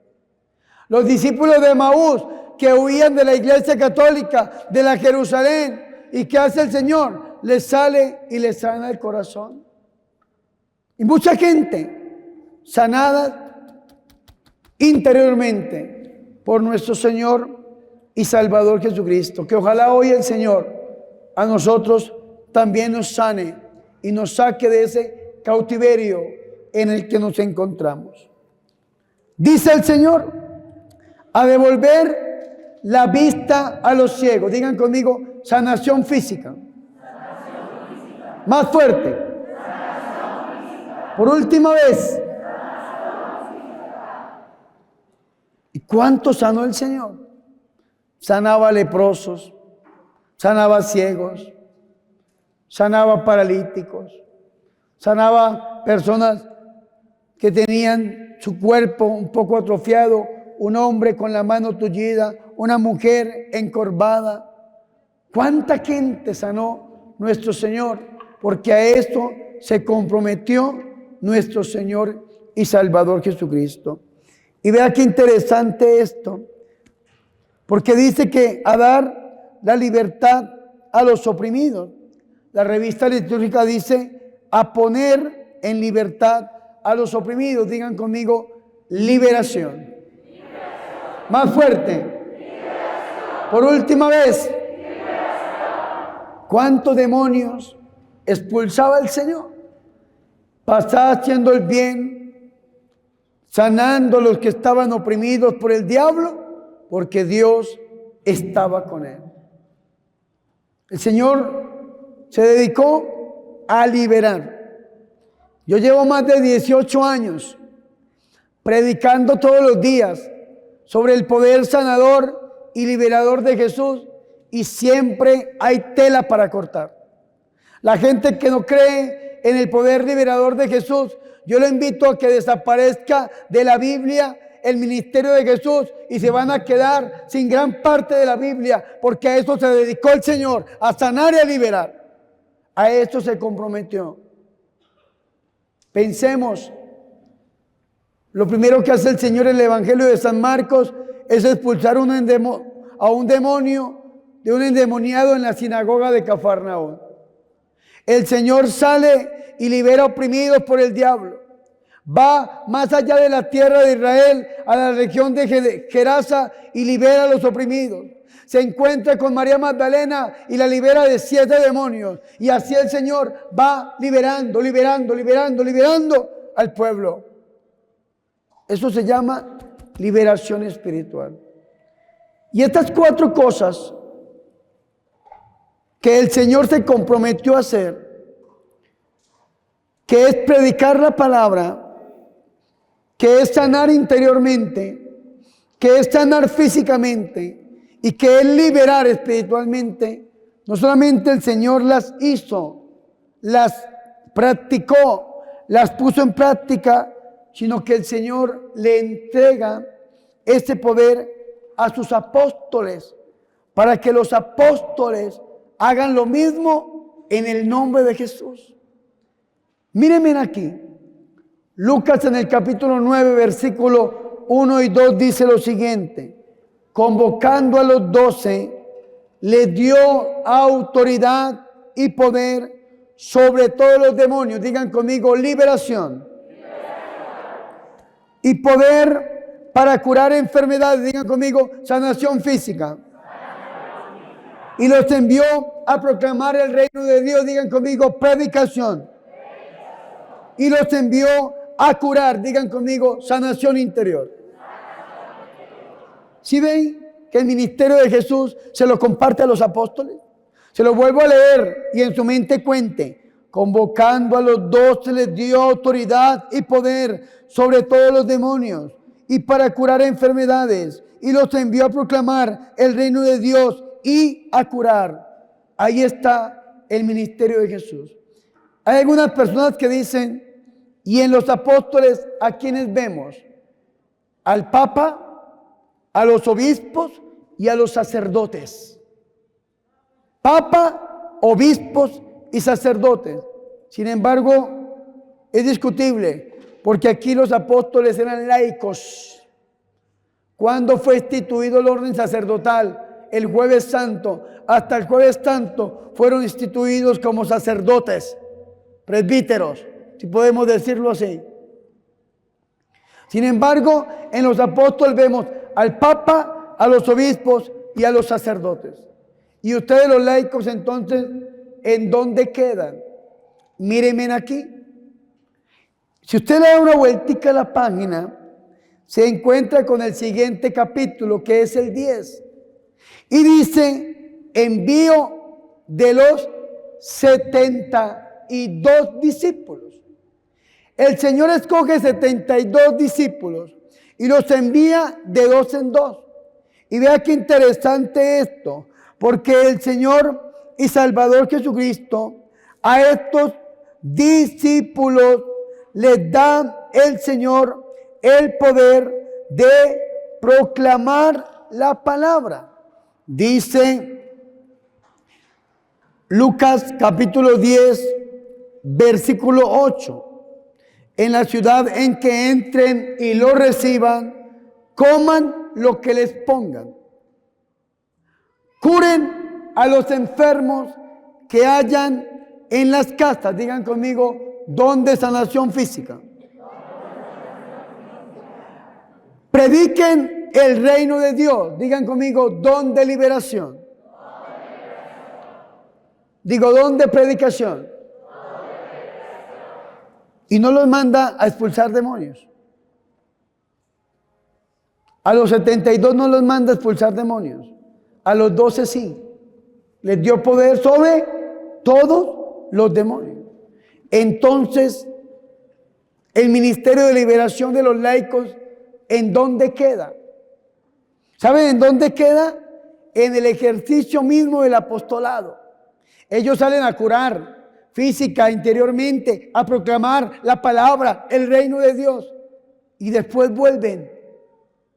Los discípulos de Emaús que huían de la iglesia católica, de la Jerusalén. ¿Y qué hace el Señor? Les sale y les sana el corazón. Y mucha gente sanada interiormente por nuestro Señor y Salvador Jesucristo. Que ojalá hoy el Señor a nosotros también nos sane y nos saque de ese cautiverio en el que nos encontramos. Dice el Señor: a devolver la vista a los ciegos. Digan conmigo, sanación física. Más fuerte. Por última vez. ¿Y cuánto sanó el Señor? Sanaba leprosos, sanaba ciegos, sanaba paralíticos, sanaba personas que tenían su cuerpo un poco atrofiado, un hombre con la mano tullida, una mujer encorvada. ¿Cuánta gente sanó nuestro Señor? Porque a esto se comprometió nuestro Señor y Salvador Jesucristo. Y vea qué interesante esto, porque dice que a dar la libertad a los oprimidos. La revista litúrgica dice a poner en libertad a los oprimidos. Digan conmigo, liberación. Más fuerte. Liberación. Por última vez. Liberación. ¿Cuántos demonios expulsaba el Señor? Pasaba haciendo el bien, sanando a los que estaban oprimidos por el diablo, porque Dios estaba con él. El Señor se dedicó a liberar. Yo llevo más de 18 años predicando todos los días sobre el poder sanador y liberador de Jesús, y siempre hay tela para cortar. La gente que no cree en el poder liberador de Jesús, yo lo invito a que desaparezca de la Biblia el ministerio de Jesús y se van a quedar sin gran parte de la Biblia, porque a eso se dedicó el Señor, a sanar y a liberar. A esto se comprometió. Pensemos, lo primero que hace el Señor en el Evangelio de San Marcos es expulsar a un demonio de un endemoniado en la sinagoga de Cafarnaúm. El Señor sale y libera oprimidos por el diablo. Va más allá de la tierra de Israel a la región de Gerasa y libera a los oprimidos. Se encuentra con María Magdalena y la libera de 7 demonios. Y así el Señor va liberando al pueblo. Eso se llama liberación espiritual. Y estas 4 cosas que el Señor se comprometió a hacer, que es predicar la palabra, que es sanar interiormente, que es sanar físicamente y que es liberar espiritualmente, no solamente el Señor las hizo, las practicó, las puso en práctica, sino que el Señor le entrega ese poder a sus apóstoles para que los apóstoles hagan lo mismo en el nombre de Jesús. Mírenme aquí. Lucas en el capítulo 9, versículo 1 y 2 dice lo siguiente: convocando a los 12, les dio autoridad y poder sobre todos los demonios. Digan conmigo, liberación. Y poder para curar enfermedades. Digan conmigo, sanación física. Y los envió a proclamar el reino de Dios. Digan conmigo, predicación. Y los envió a curar. Digan conmigo, sanación interior. ¿Sí ven que el ministerio de Jesús se lo comparte a los apóstoles? Se lo vuelvo a leer y en su mente cuente. Convocando a los 12 les dio autoridad y poder sobre todos los demonios y para curar enfermedades. Y los envió a proclamar el reino de Dios y a curar. Ahí está el ministerio de Jesús. Hay algunas personas que dicen, y en los apóstoles, ¿a quiénes vemos? Al Papa, a los obispos y a los sacerdotes. Papa, obispos y sacerdotes. Sin embargo, es discutible, porque aquí los apóstoles eran laicos. ¿Cuándo fue instituido el orden sacerdotal? El Jueves Santo. Hasta el Jueves Santo fueron instituidos como sacerdotes, presbíteros, si podemos decirlo así. Sin embargo, en los apóstoles vemos al Papa, a los obispos y a los sacerdotes. Y ustedes los laicos, entonces, ¿en dónde quedan? Mírenme aquí. Si usted le da una vueltica a la página, se encuentra con el siguiente capítulo, que es el 10. Y dice, envío de los 72 discípulos. El Señor escoge 72 discípulos y los envía de 2 en 2. Y vea qué interesante esto, porque el Señor y Salvador Jesucristo a estos discípulos les da el Señor el poder de proclamar la palabra. Dice Lucas capítulo 10, versículo 8. En la ciudad en que entren y lo reciban, coman lo que les pongan. Curen a los enfermos que hayan en las casas. Digan conmigo, don de sanación física. Prediquen el reino de Dios. Digan conmigo, don de liberación. Digo, don de predicación. Y no los manda a expulsar demonios. A los 72 no los manda a expulsar demonios. A los 12 sí. Les dio poder sobre todos los demonios. Entonces, el ministerio de liberación de los laicos, ¿en dónde queda? ¿Saben en dónde queda? En el ejercicio mismo del apostolado. Ellos salen a curar física, interiormente, a proclamar la palabra, el reino de Dios. Y después vuelven.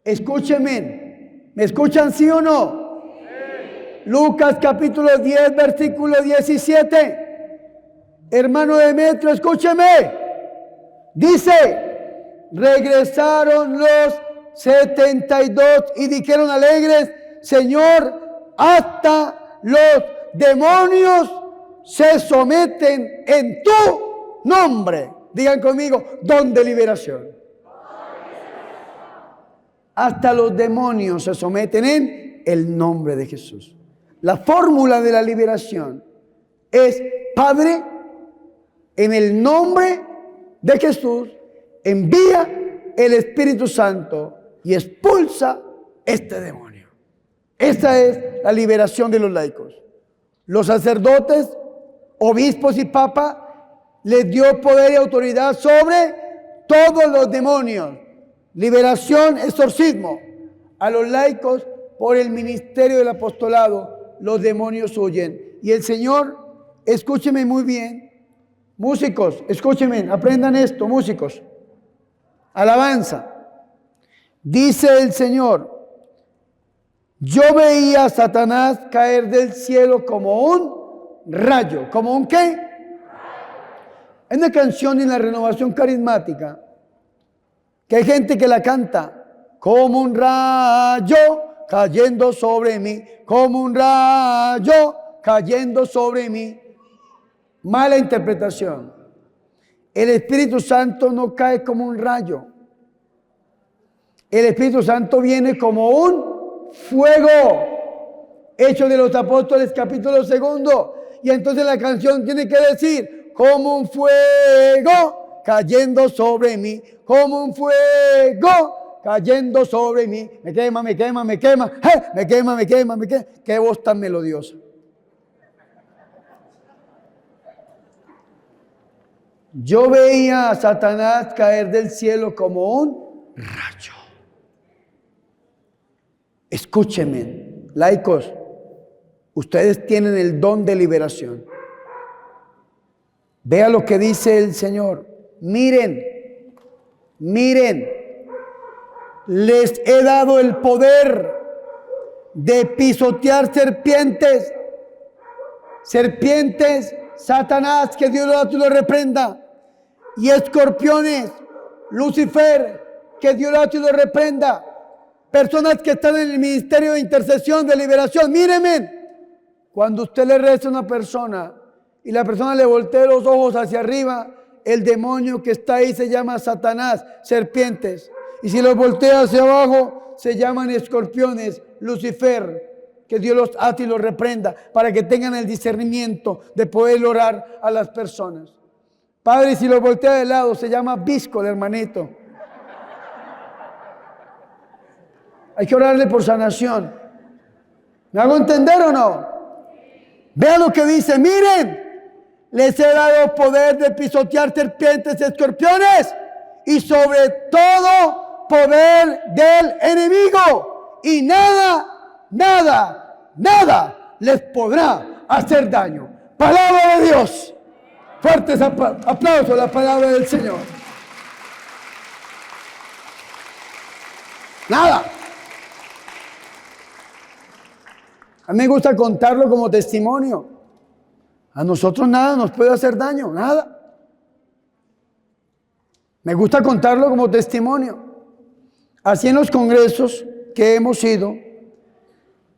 Escúchenme. ¿Me escuchan sí o no? Sí. Lucas capítulo 10, versículo 17. Hermano Demetrio, escúcheme. Dice, regresaron los 72 y dijeron alegres, Señor, hasta los demonios se someten en tu nombre. Digan conmigo, don de liberación. Hasta los demonios se someten en el nombre de Jesús. La fórmula de la liberación es: Padre, en el nombre de Jesús, envía el Espíritu Santo y expulsa este demonio. Esta es la liberación de los laicos. Los sacerdotes, obispos y papas les dio poder y autoridad sobre todos los demonios. Liberación, exorcismo. A los laicos, por el ministerio del apostolado, los demonios huyen. Y el Señor, escúcheme muy bien, músicos, escúchenme, aprendan esto, músicos. Alabanza. Dice el Señor: yo veía a Satanás caer del cielo como un rayo. ¿Como un qué? Hay una canción en la Renovación Carismática que hay gente que la canta: como un rayo cayendo sobre mí, como un rayo cayendo sobre mí. Mala interpretación. El Espíritu Santo no cae como un rayo. El Espíritu Santo viene como un fuego. Hechos de los Apóstoles, capítulo 2. Y entonces la canción tiene que decir: como un fuego cayendo sobre mí, como un fuego cayendo sobre mí. Me quema, me quema, me quema, me quema, me quema, me quema. Qué voz tan melodiosa. Yo veía a Satanás caer del cielo como un rayo. Escúchenme, laicos, ustedes tienen el don de liberación. Vea lo que dice el Señor. Miren, miren, les he dado el poder de pisotear serpientes. Serpientes, Satanás, que Dios lo reprenda. Y escorpiones, Lucifer, que Dios lo reprenda. Personas que están en el ministerio de intercesión, de liberación. Mírenme, cuando usted le reza a una persona y la persona le voltea los ojos hacia arriba, el demonio que está ahí se llama Satanás, serpientes. Y si los voltea hacia abajo, se llaman escorpiones, Lucifer, que Dios los ate y los reprenda, para que tengan el discernimiento de poder orar a las personas. Padre, si los voltea de lado, se llama visco, el hermanito. Hay que orarle por sanación. ¿Me hago entender o no? Vean lo que dice: miren, les he dado poder de pisotear serpientes y escorpiones y sobre todo poder del enemigo, y nada, nada, nada les podrá hacer daño. Palabra de Dios. Fuertes aplausos a la palabra del Señor. Nada. A mí me gusta contarlo como testimonio. A nosotros nada nos puede hacer daño, nada. Me gusta contarlo como testimonio. Así en los congresos que hemos ido,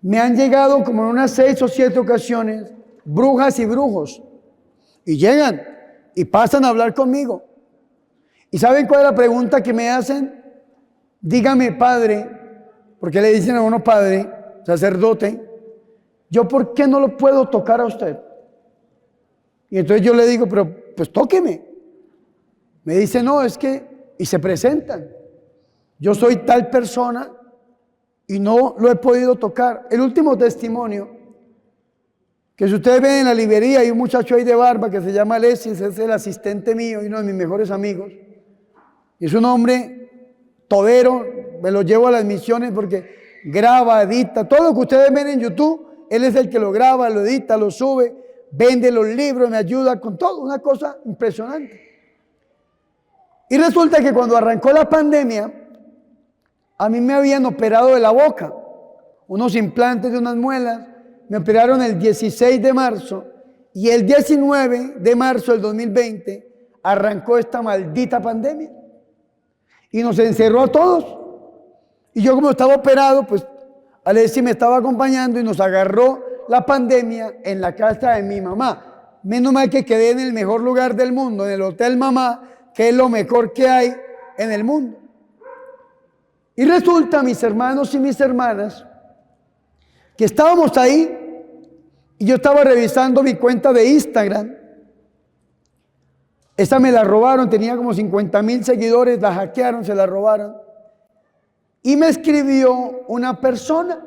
me han llegado como en unas 6 o 7 ocasiones brujas y brujos. Y llegan y pasan a hablar conmigo. ¿Y saben cuál es la pregunta que me hacen? Dígame, padre, porque le dicen a uno padre, sacerdote, ¿yo por qué no lo puedo tocar a usted? Y entonces yo le digo, pero pues tóqueme. Me dice, no, es que, y se presentan. Yo soy tal persona y no lo he podido tocar. El último testimonio, que si ustedes ven en la librería, hay un muchacho ahí de barba que se llama Alexis, es el asistente mío y uno de mis mejores amigos. Y es un hombre todero, me lo llevo a las misiones porque graba, edita, todo lo que ustedes ven en YouTube, él es el que lo graba, lo edita, lo sube, vende los libros, me ayuda con todo, una cosa impresionante. Y resulta que cuando arrancó la pandemia, a mí me habían operado de la boca, unos implantes de unas muelas, me operaron el 16 de marzo y el 19 de marzo del 2020 arrancó esta maldita pandemia y nos encerró a todos. Y yo, como estaba operado, pues Alexis me estaba acompañando y nos agarró la pandemia en la casa de mi mamá. Menos mal que quedé en el mejor lugar del mundo, en el Hotel Mamá, que es lo mejor que hay en el mundo. Y resulta, mis hermanos y mis hermanas, que estábamos ahí y yo estaba revisando mi cuenta de Instagram. Esa me la robaron, tenía como 50,000 seguidores, la hackearon, se la robaron. Y me escribió una persona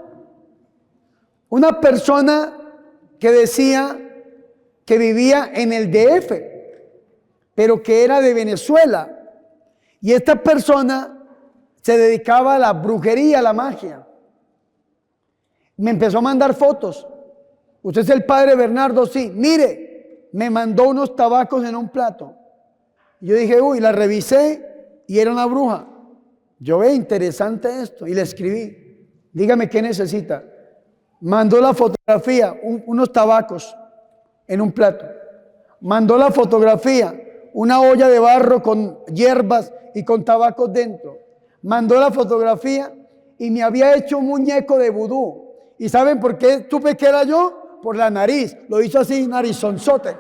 que decía que vivía en el DF, pero que era de Venezuela. Y esta persona se dedicaba a la brujería, a la magia. Me empezó a mandar fotos. ¿Usted es el padre Bernardo? Sí. Mire, me mandó unos tabacos en un plato. Y yo dije, uy, la revisé y era una bruja. Yo ve interesante esto y le escribí. Dígame qué necesita. Mandó la fotografía, unos tabacos en un plato. Mandó la fotografía, una olla de barro con hierbas y con tabacos dentro. Mandó la fotografía y me había hecho un muñeco de vudú. ¿Y saben por qué supe que era yo? Por la nariz. Lo hizo así, narizonzote.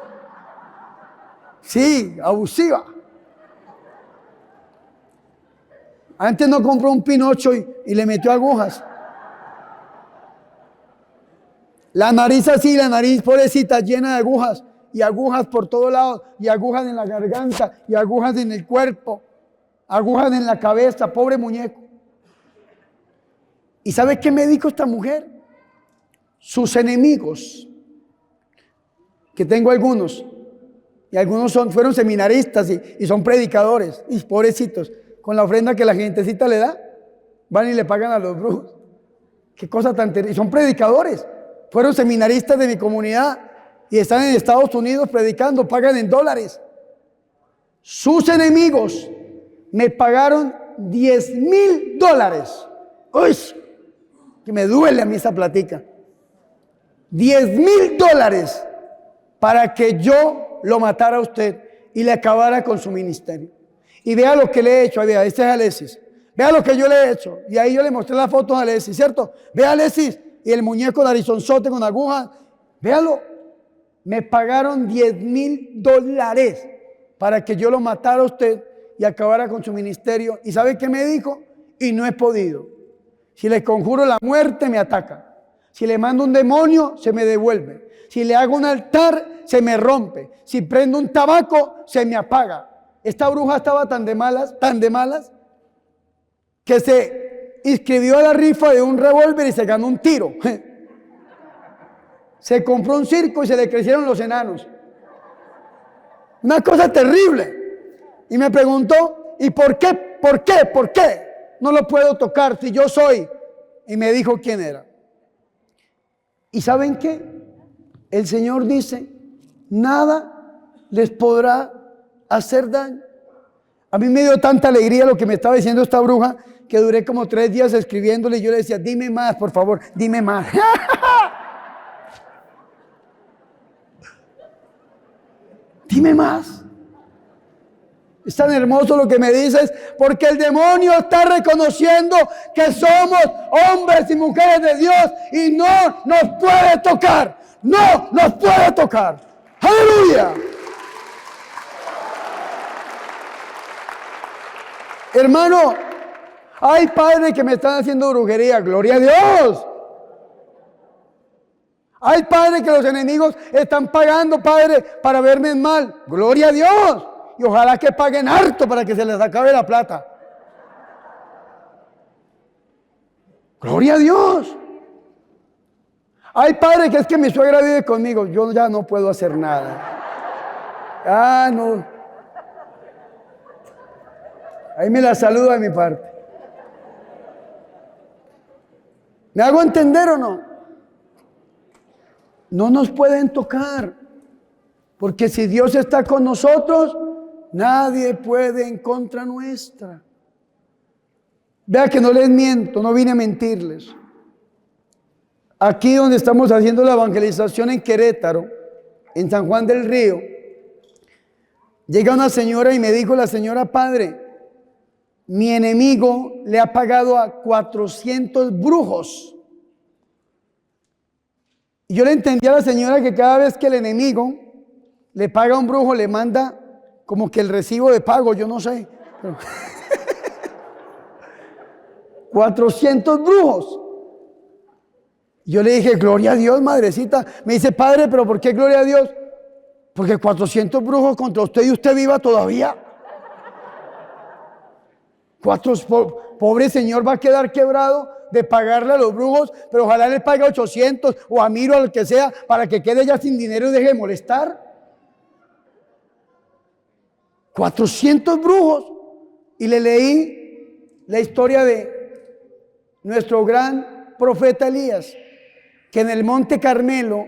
Sí, abusiva. Antes no compró un Pinocho y le metió agujas. La nariz así, la nariz pobrecita llena de agujas. Y agujas por todos lados. Y agujas en la garganta. Y agujas en el cuerpo. Agujas en la cabeza. Pobre muñeco. ¿Y sabe qué me dijo esta mujer? Sus enemigos, que tengo algunos, y algunos fueron seminaristas y son predicadores, y pobrecitos, con la ofrenda que la gentecita le da, van y le pagan a los brujos. Qué cosa tan terrible. Y son predicadores, fueron seminaristas de mi comunidad y están en Estados Unidos predicando, pagan en dólares. Sus enemigos me pagaron $10,000. Uy, que me duele a mí esa platica. $10,000 para que yo lo matara a usted y le acabara con su ministerio. Y vea lo que le he hecho. Vea, este es Alexis. Vea lo que yo le he hecho. Y ahí yo le mostré la foto a Alexis, ¿cierto? Vea Alexis y el muñeco narizonzote con agujas. Véalo. Me pagaron $10,000 para que yo lo matara a usted y acabara con su ministerio. ¿Y sabe qué me dijo? Y no he podido. Si le conjuro la muerte, me ataca. Si le mando un demonio, se me devuelve. Si le hago un altar, se me rompe. Si prendo un tabaco, se me apaga. Esta bruja estaba tan de malas, que se inscribió a la rifa de un revólver y se ganó un tiro. Se compró un circo y se le crecieron los enanos. Una cosa terrible. Y me preguntó, ¿y por qué? ¿Por qué? ¿Por qué no lo puedo tocar si yo soy? Y me dijo quién era. ¿Y saben qué? El Señor dice, nada les podrá hacer daño. A mí me dio tanta alegría lo que me estaba diciendo esta bruja que duré como 3 días escribiéndole y yo le decía, dime más, por favor, dime más. Dime más. Es tan hermoso lo que me dices, porque el demonio está reconociendo que somos hombres y mujeres de Dios y no nos puede tocar. No nos puede tocar. ¡Aleluya! Hermano, hay padres que me están haciendo brujería. ¡Gloria a Dios! Hay padres que los enemigos están pagando, padre, para verme mal. ¡Gloria a Dios! Y ojalá que paguen harto para que se les acabe la plata. ¡Gloria a Dios! Hay padres que es que mi suegra vive conmigo. Yo ya no puedo hacer nada. Ah, no. Ahí me la saluda de mi parte. ¿Me hago entender o no? No nos pueden tocar. Porque si Dios está con nosotros, nadie puede en contra nuestra. Vea que no les miento, no vine a mentirles. Aquí donde estamos haciendo la evangelización en Querétaro, en San Juan del Río, llega una señora y me dijo la señora, padre, mi enemigo le ha pagado a 400 brujos. Y yo le entendí a la señora que cada vez que el enemigo le paga a un brujo, le manda como que el recibo de pago, yo no sé. 400 brujos. Yo le dije, gloria a Dios, madrecita. Me dice, padre, pero ¿por qué gloria a Dios? Porque 400 brujos contra usted y usted viva todavía. Pobre señor va a quedar quebrado de pagarle a los brujos, pero ojalá le pague 800 o a Miro, al que sea, para que quede ya sin dinero y deje de molestar. 400 brujos. Y le leí la historia de nuestro gran profeta Elías, que en el Monte Carmelo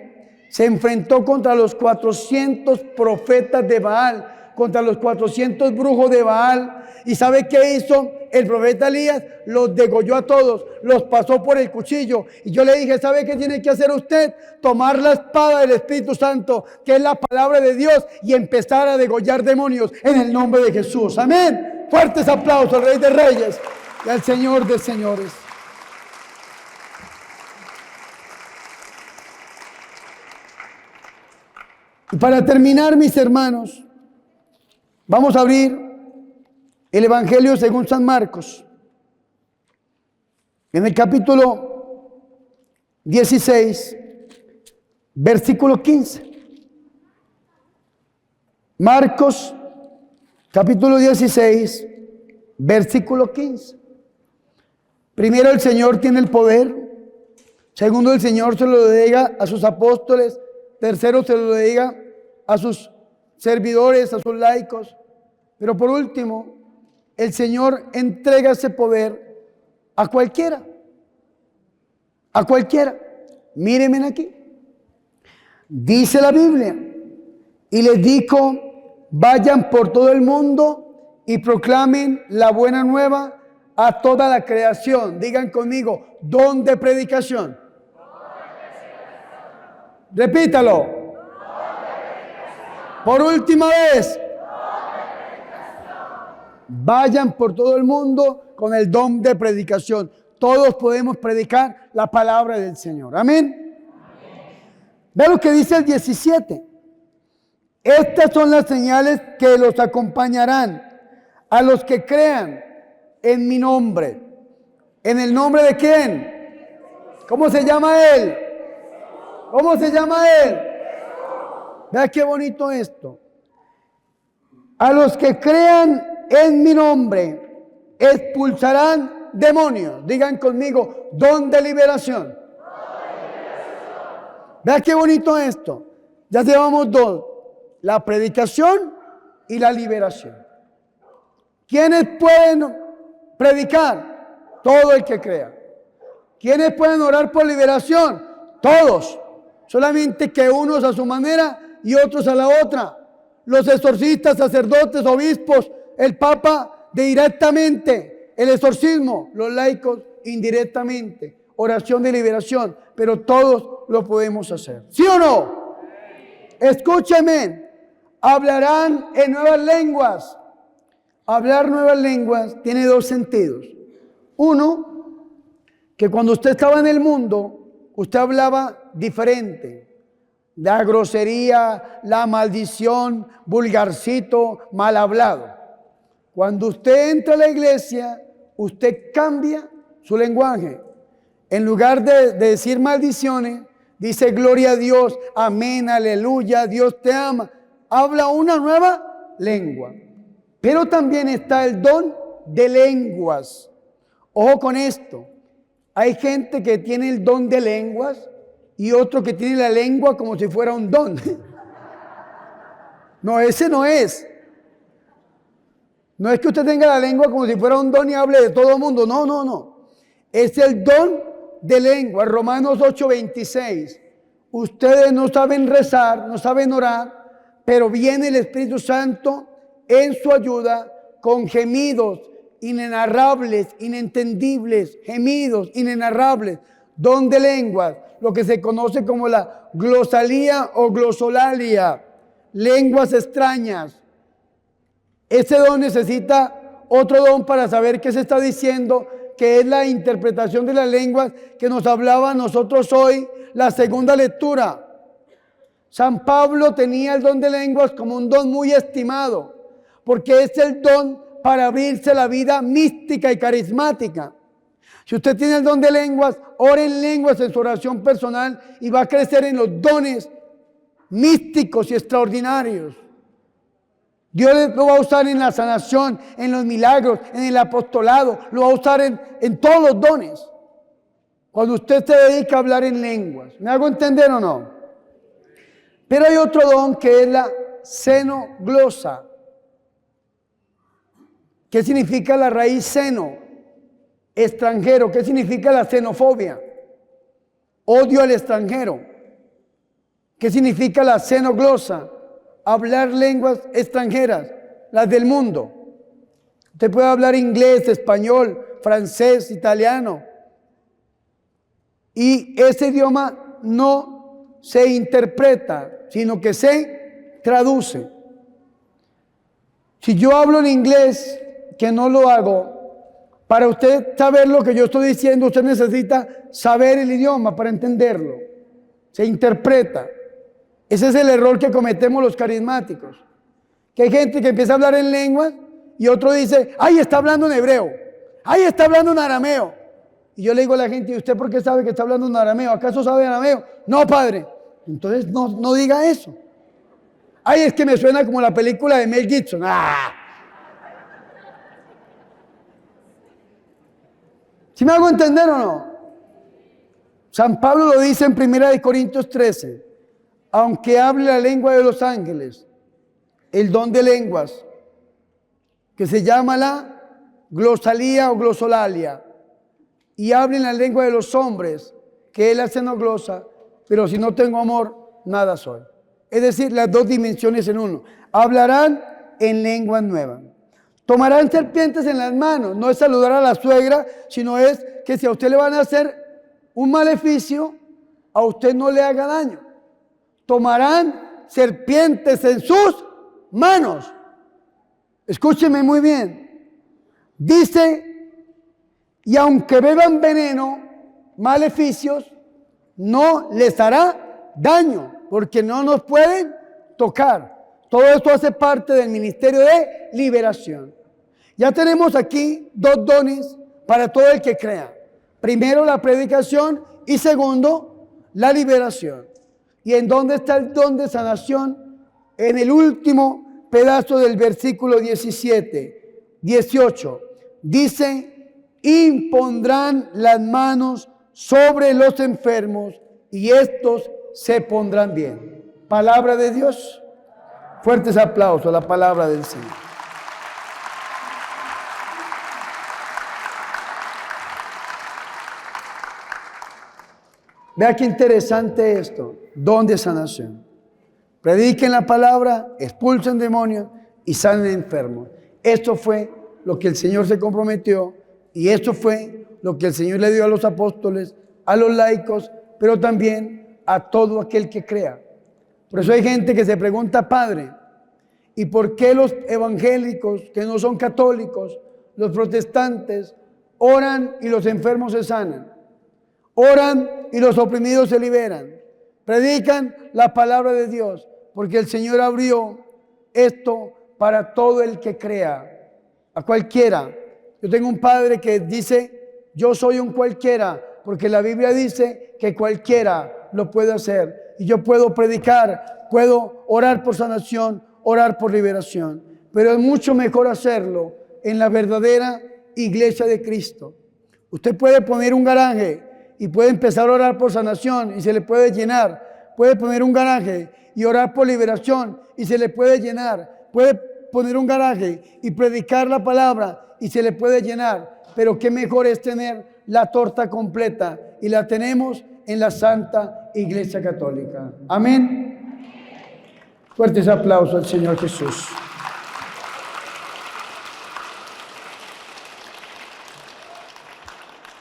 se enfrentó contra los 400 profetas de Baal, contra los 400 brujos de Baal. ¿Y sabe qué hizo el profeta Elías? Los degolló a todos, los pasó por el cuchillo. Y yo le dije, ¿sabe qué tiene que hacer usted? Tomar la espada del Espíritu Santo, que es la palabra de Dios, y empezar a degollar demonios en el nombre de Jesús. Amén. Fuertes aplausos al Rey de Reyes y al Señor de Señores. Y para terminar, mis hermanos, vamos a abrir el Evangelio según San Marcos, en el capítulo 16, versículo 15. Marcos, capítulo 16, versículo 15. Primero, el Señor tiene el poder. Segundo, el Señor se lo delega a sus apóstoles. Tercero, se lo delega a sus servidores, a sus laicos. Pero por último, el Señor entrega ese poder a cualquiera. A cualquiera. Mírenme aquí. Dice la Biblia, y les dijo, vayan por todo el mundo y proclamen la buena nueva a toda la creación. Digan conmigo, don de predicación. Repítalo. Por última vez. Vayan por todo el mundo con el don de predicación. Todos podemos predicar la palabra del Señor. Amén. Ve lo que dice el 17. Estas son las señales que los acompañarán a los que crean en mi nombre. ¿En el nombre de quién? ¿Cómo se llama Él? ¿Cómo se llama Él? Vea qué bonito esto. A los que crean en mi nombre expulsarán demonios. Digan conmigo, don de liberación. Vea qué bonito esto. Ya llevamos dos. La predicación y la liberación. ¿Quiénes pueden predicar? Todo el que crea. ¿Quiénes pueden orar por liberación? Todos. Solamente que unos a su manera y otros a la otra. Los exorcistas, sacerdotes, obispos, el Papa directamente, el exorcismo, los laicos indirectamente, oración de liberación, pero todos lo podemos hacer. ¿Sí o no? Escúcheme, hablarán en nuevas lenguas. Hablar nuevas lenguas tiene dos sentidos. Uno, que cuando usted estaba en el mundo, usted hablaba diferente. La grosería, la maldición, vulgarcito, mal hablado. Cuando usted entra a la iglesia, usted cambia su lenguaje. En lugar de decir maldiciones, dice gloria a Dios, amén, aleluya, Dios te ama. Habla una nueva lengua. Pero también está el don de lenguas. Ojo con esto. Hay gente que tiene el don de lenguas y otro que tiene la lengua como si fuera un don. No, ese no es. No es que usted tenga la lengua como si fuera un don y hable de todo el mundo. No, no, no. Es el don de lengua. Romanos 8:26. Ustedes no saben rezar, no saben orar, pero viene el Espíritu Santo en su ayuda con gemidos inenarrables, inentendibles, gemidos inenarrables, don de lenguas, lo que se conoce como la glosalía o glosolalia, lenguas extrañas. Ese don necesita otro don para saber qué se está diciendo, que es la interpretación de las lenguas que nos hablaba a nosotros hoy, la segunda lectura. San Pablo tenía el don de lenguas como un don muy estimado, porque es el don para abrirse la vida mística y carismática. Si usted tiene el don de lenguas, ore en lenguas en su oración personal y va a crecer en los dones místicos y extraordinarios. Dios lo va a usar en la sanación, en los milagros, en el apostolado, lo va a usar en todos los dones. Cuando usted se dedica a hablar en lenguas, ¿me hago entender o no? Pero hay otro don que es la xenoglosa. ¿Qué significa la raíz seno? Extranjero. ¿Qué significa la xenofobia? Odio al extranjero. ¿Qué significa la xenoglosa? Hablar lenguas extranjeras, las del mundo. Usted puede hablar inglés, español, francés, italiano. Y ese idioma no se interpreta, sino que se traduce. Si yo hablo en inglés, que no lo hago, para usted saber lo que yo estoy diciendo, usted necesita saber el idioma para entenderlo. Se interpreta. Ese es el error que cometemos los carismáticos. Que hay gente que empieza a hablar en lenguas y otro dice, ¡ay, está hablando en hebreo! ¡Ay, está hablando en arameo! Y yo le digo a la gente, ¿y usted por qué sabe que está hablando en arameo? ¿Acaso sabe arameo? No, padre. Entonces no diga eso. ¡Ay, es que me suena como la película de Mel Gibson! ¡Ah! ¿Sí me hago entender o no? San Pablo lo dice en 1 Corintios 13. Aunque hable la lengua de los ángeles, el don de lenguas, que se llama la glosalía o glosolalia, y hable en la lengua de los hombres, que es la xenoglosa, pero si no tengo amor, nada soy. Es decir, las dos dimensiones en uno. Hablarán en lengua nueva. Tomarán serpientes en las manos. No es saludar a la suegra, sino es que si a usted le van a hacer un maleficio, a usted no le haga daño. Tomarán serpientes en sus manos. Escúcheme muy bien. Dice, y aunque beban veneno, maleficios, no les hará daño, porque no nos pueden tocar. Todo esto hace parte del ministerio de liberación. Ya tenemos aquí dos dones para todo el que crea. Primero, la predicación y segundo, la liberación. ¿Y en dónde está el don de sanación? En el último pedazo del versículo 18. Dice, impondrán las manos sobre los enfermos y estos se pondrán bien. Palabra de Dios. Fuertes aplausos a la palabra del Señor. Vea qué interesante esto. Don de sanación. Prediquen la palabra, expulsen demonios y sanen enfermos. Esto fue lo que el Señor se comprometió y esto fue lo que el Señor le dio a los apóstoles, a los laicos, pero también a todo aquel que crea. Por eso hay gente que se pregunta, Padre, ¿y por qué los evangélicos que no son católicos, los protestantes, oran y los enfermos se sanan? Oran y los oprimidos se liberan. Predican la palabra de Dios, porque el Señor abrió esto para todo el que crea, a cualquiera. Yo tengo un padre que dice, yo soy un cualquiera, porque la Biblia dice que cualquiera lo puede hacer. Y yo puedo predicar, puedo orar por sanación, orar por liberación. Pero es mucho mejor hacerlo en la verdadera iglesia de Cristo. Usted puede poner un garaje y puede empezar a orar por sanación y se le puede llenar. Puede poner un garaje y orar por liberación y se le puede llenar. Puede poner un garaje y predicar la palabra y se le puede llenar. Pero qué mejor es tener la torta completa y la tenemos en la Santa Iglesia Católica. Amén. Fuertes aplausos al Señor Jesús.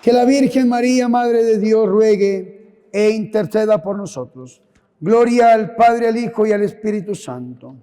Que la Virgen María, Madre de Dios, ruegue e interceda por nosotros. Gloria al Padre, al Hijo y al Espíritu Santo.